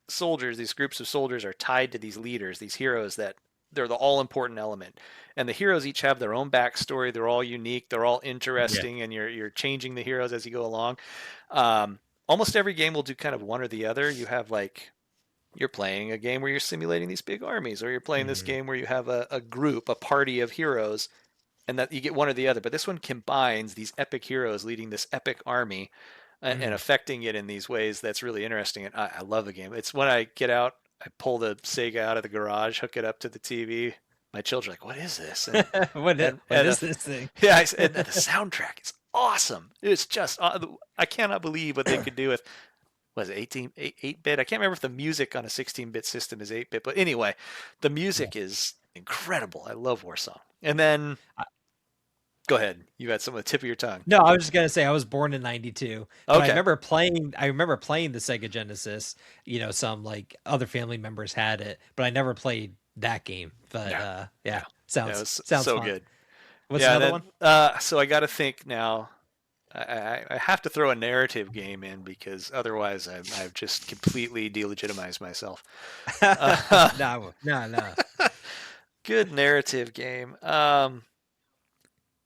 soldiers, these groups of soldiers, are tied to these leaders, these heroes that they're the all important element. And the heroes each have their own backstory. They're all unique. They're all Yeah. interesting, and you're changing the heroes as you go along. Almost every game will do kind of one or the other. You have like you're playing a game where you're simulating these big armies, or you're playing this Hmm. game where you have a group, a party of heroes, and that you get one or the other. But this one combines these epic heroes leading this epic army and Hmm. affecting it in these ways that's really interesting. And I love the game. It's when I get out, I pull the Sega out of the garage, hook it up to the TV. My children are like, "What is this?" And What is this thing? yeah, and the soundtrack is awesome. It's just I cannot believe what they could do with was it 8-bit? I can't remember if the music on a 16-bit system is 8-bit, but anyway, the Yeah. music is incredible. I love Warsong. And then go ahead. You had some on the tip of your tongue. No, I was just gonna say I was born in '92, but Okay. I remember playing the Sega Genesis. Some like other family members had it, but I never played that game. But Yeah. yeah, Yeah. Yeah, it was sounds so fun. good. What's Yeah, and another then one? so I got to think now. I have to throw a narrative game in because otherwise I've just completely delegitimized myself. Uh, No, no, no. good narrative game.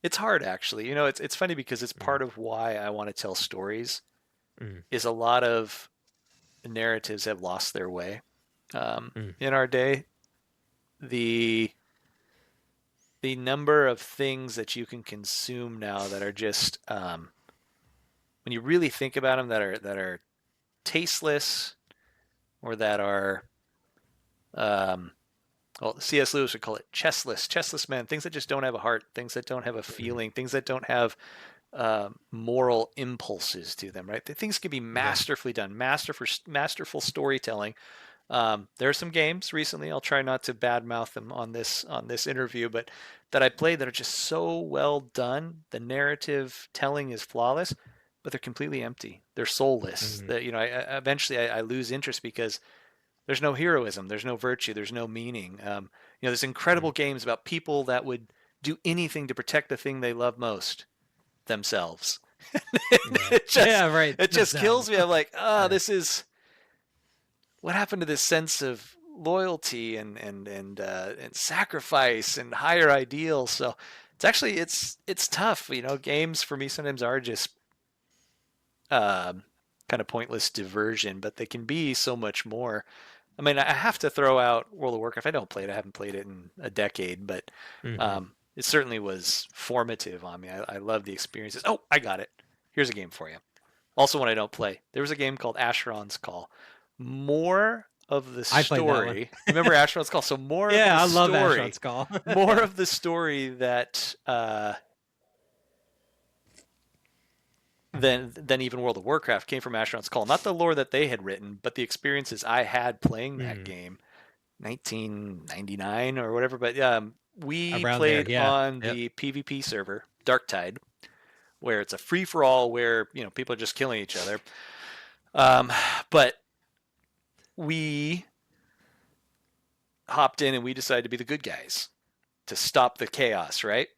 It's hard actually. It's funny because it's Mm, part of why I want to tell stories. mm, Is a lot of narratives have lost their way mm, in our day. The the number of things that you can consume now that are just when you really think about them that are tasteless or that are um, well, C.S. Lewis would call it chestless men, things that just don't have a heart, things that don't have a mm. feeling, things that don't have moral impulses to them, right? The things can be Yeah. masterfully done, masterful storytelling. There are some games recently. I'll try not to badmouth them on this interview, but that I played that are just so well done. The narrative telling is flawless, but they're completely empty. They're soulless. Mm, That eventually I lose interest because there's no heroism, there's no virtue, there's no meaning. There's incredible mm. games about people that would do anything to protect the thing they love most, themselves. Yeah. it just Yeah. Right. it just kills Themselves. me. I'm like, Yeah. this is what happened to this sense of loyalty and sacrifice and higher ideals. So it's tough. Games for me sometimes are just um, kind of pointless diversion, but they can be so much more. I mean, I have to throw out World of Warcraft. I don't play it. I haven't played it in a decade, but Hmm. it certainly was formative on me. I love the experiences. Oh, I got it. Here's a game for you. Also, when I don't play, there was a game called Asheron's Call. More of the I played that one. story. You remember Asheron's Call? So more of Yeah, the I love story, Ashdod's Call. more Yeah. of the story that than even World of Warcraft came from Asheron's Call. Not the lore that they had written, but the experiences I had playing that Mm, game, 1999 or whatever. But we around there. played Yeah. on Yep. the PvP server, Darktide, where it's a free for all, where people are just killing each other. Um, but we hopped in and we decided to be the good guys to stop the chaos, right?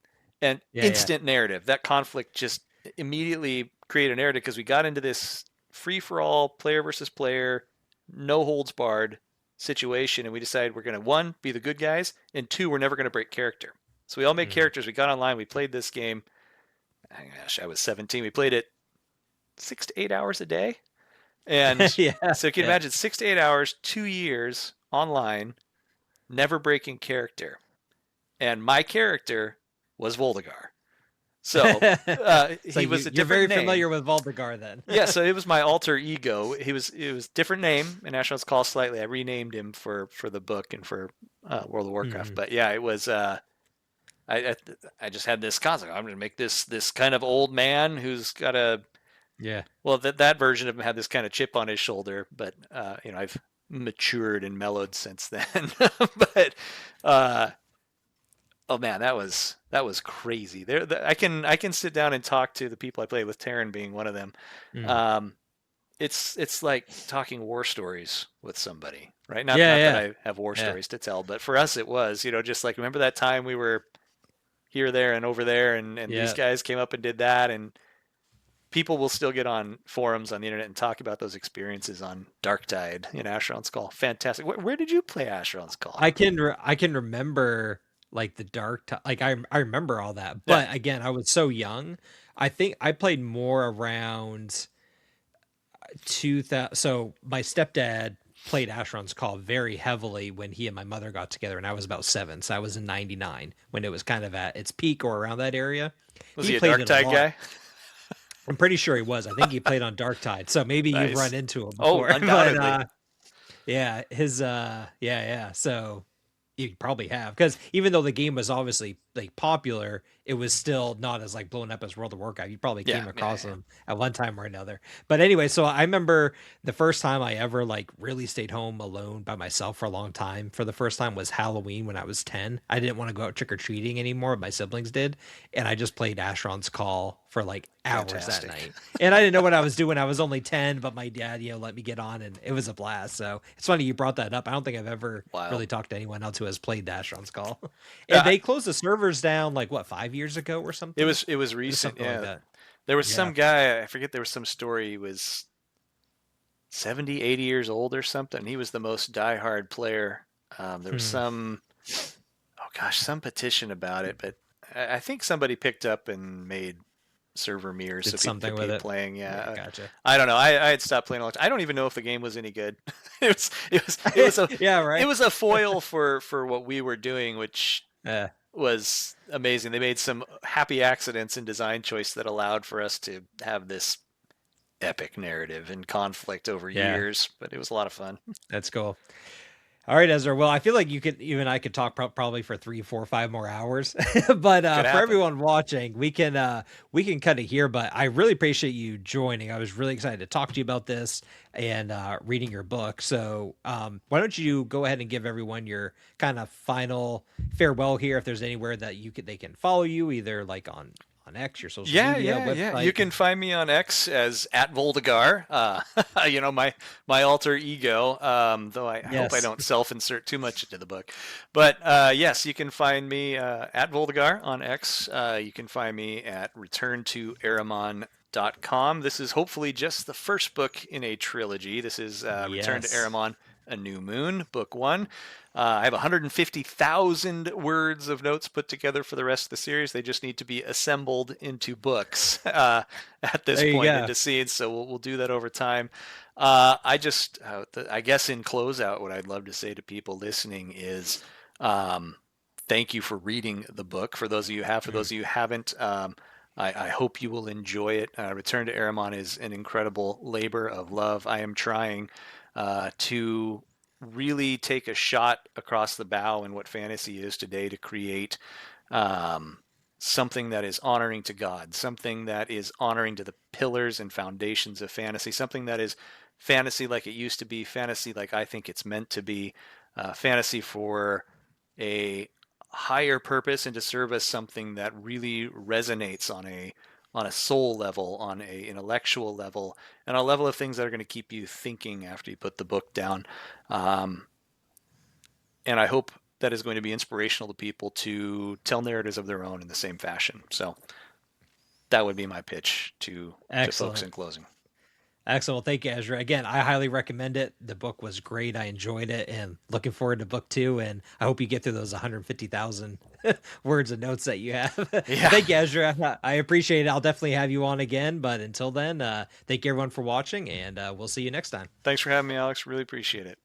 And Yeah. Yeah. instant narrative. That conflict just immediately created a narrative because we got into this free for all, player versus player, no holds barred situation, and we decided we're going to, one, be the good guys, and two, we're never going to break character. So we all made Mm. characters. We got online. We played this game. Gosh, I was 17. We played it 6 to 8 hours a day. And Yeah. so you can Yeah. imagine 6 to 8 hours, 2 years online, never breaking character. And my character was Voldegar. So So he was a you're different very name. familiar with Valdegar then. Yeah, so it was my alter ego. It was different name in Asheron's Call slightly. I renamed him for the book and for World of Warcraft. Hmm. But yeah, it was. I I just had this concept. I'm going to make this kind of old man who's got a Yeah. well that version of him had this kind of chip on his shoulder. But I've matured and mellowed since then. But uh, oh man, that was crazy. I can sit down and talk to the people I play with, Taryn being one of them. Mm. Um, it's like talking war stories with somebody, right? Not Yeah. not that Yeah. I have war Yeah. stories to tell, but for us it was, just like remember that time we were here, there, and over there, and these Yeah. guys came up and did that, and people will still get on forums on the internet and talk about those experiences on Darktide in Asheron's Call. Fantastic. Where did you play Asheron's Call? I can remember like the like I remember all that, Yeah. but again, I was so young. I think I played more around 2000. So my stepdad played Asheron's Call very heavily when he and my mother got together, and I was about 7. So I was in '99 when it was kind of at its peak or around that area. Was He he a played it a Darktide lot. guy? I'm pretty sure he was. I think he played on Darktide. So maybe you've run Nice. into him Oh, before. But undoubtedly. yeah, yeah. So you probably have, because even though the game was obviously like popular, it was still not as like blown up as World of Warcraft. You probably Yeah, came yeah, across yeah. them at one time or another. But anyway, so I remember the first time I ever like really stayed home alone by myself for a long time for the first time was Halloween when I was 10. I didn't want to go out trick or treating anymore. My siblings did, and I just played Asheron's Call for like hours that Fantastic. night. And I didn't know what I was doing. I was only 10, but my dad, let me get on, and it was a blast. So it's funny you brought that up. I don't think I've ever Wild. really talked to anyone else who has played Asheron's Call. And Yeah, they closed the servers down like what, 5 years ago or it something? was it was It was recent. something like Yeah, that. there was Yeah. some guy. I forget. There was some story. He was 70, 80 years old or something. He was the most diehard player. There was Hmm. some. Oh gosh, some petition about it, but I think somebody picked up and made server mirrors Did so people something could with be it. playing. Yeah, Yeah, gotcha. I don't know. I had stopped playing a long time. I don't even know if the game was any good. It was Yeah, it right. was a foil for what we were doing, which Yeah, was amazing. They made some happy accidents in design choice that allowed for us to have this epic narrative and conflict over yeah, years, but it was a lot of fun. that's cool. All right, Ezra. Well, I feel like you and I could talk probably for 3, 4, 5 more hours, but Could for happen. everyone watching, we can cut it here. But I really appreciate you joining. I was really excited to talk to you about this and reading your book. So why don't you go ahead and give everyone your kind of final farewell here? If there's anywhere that they can follow you, either like on X, your social Yeah, media, yeah, yeah. You website. can find me on X as at Voldegar. My alter ego. Though I hope I Yes. don't self-insert too much into the book. But yes, you can find me at Voldegar on X. You can find me at returntoaramon.com. This is hopefully just the first book in a trilogy. This is Return to Yes. Aramon, A New Moon, Book One. I have 150,000 words of notes put together for the rest of the series. They just need to be assembled into books at this There you point, go. into scenes. So we'll do that over time. I guess in closeout, what I'd love to say to people listening is um, thank you for reading the book. For those of you who have, for Mhm. those of you who haven't, I hope you will enjoy it. Return to Aramon is an incredible labor of love. I am trying to really take a shot across the bow in what fantasy is today to create um, something that is honoring to God, something that is honoring to the pillars and foundations of fantasy, something that is fantasy like it used to be, fantasy like I think it's meant to be, fantasy for a higher purpose and to serve as something that really resonates on a soul level, on a intellectual level, and a level of things that are going to keep you thinking after you put the book down. Um, and I hope that is going to be inspirational to people to tell narratives of their own in the same fashion. So that would be my pitch to folks Excellent. in closing. Excellent. Well, thank you, Ezra. Again, I highly recommend it. The book was great. I enjoyed it and looking forward to book two. And I hope you get through those 150,000 words and notes that you have. But Yeah. thank you, Ezra. I appreciate it. I'll definitely have you on again. But until then, thank you everyone for watching and we'll see you next time. Thanks for having me, Alex. Really appreciate it.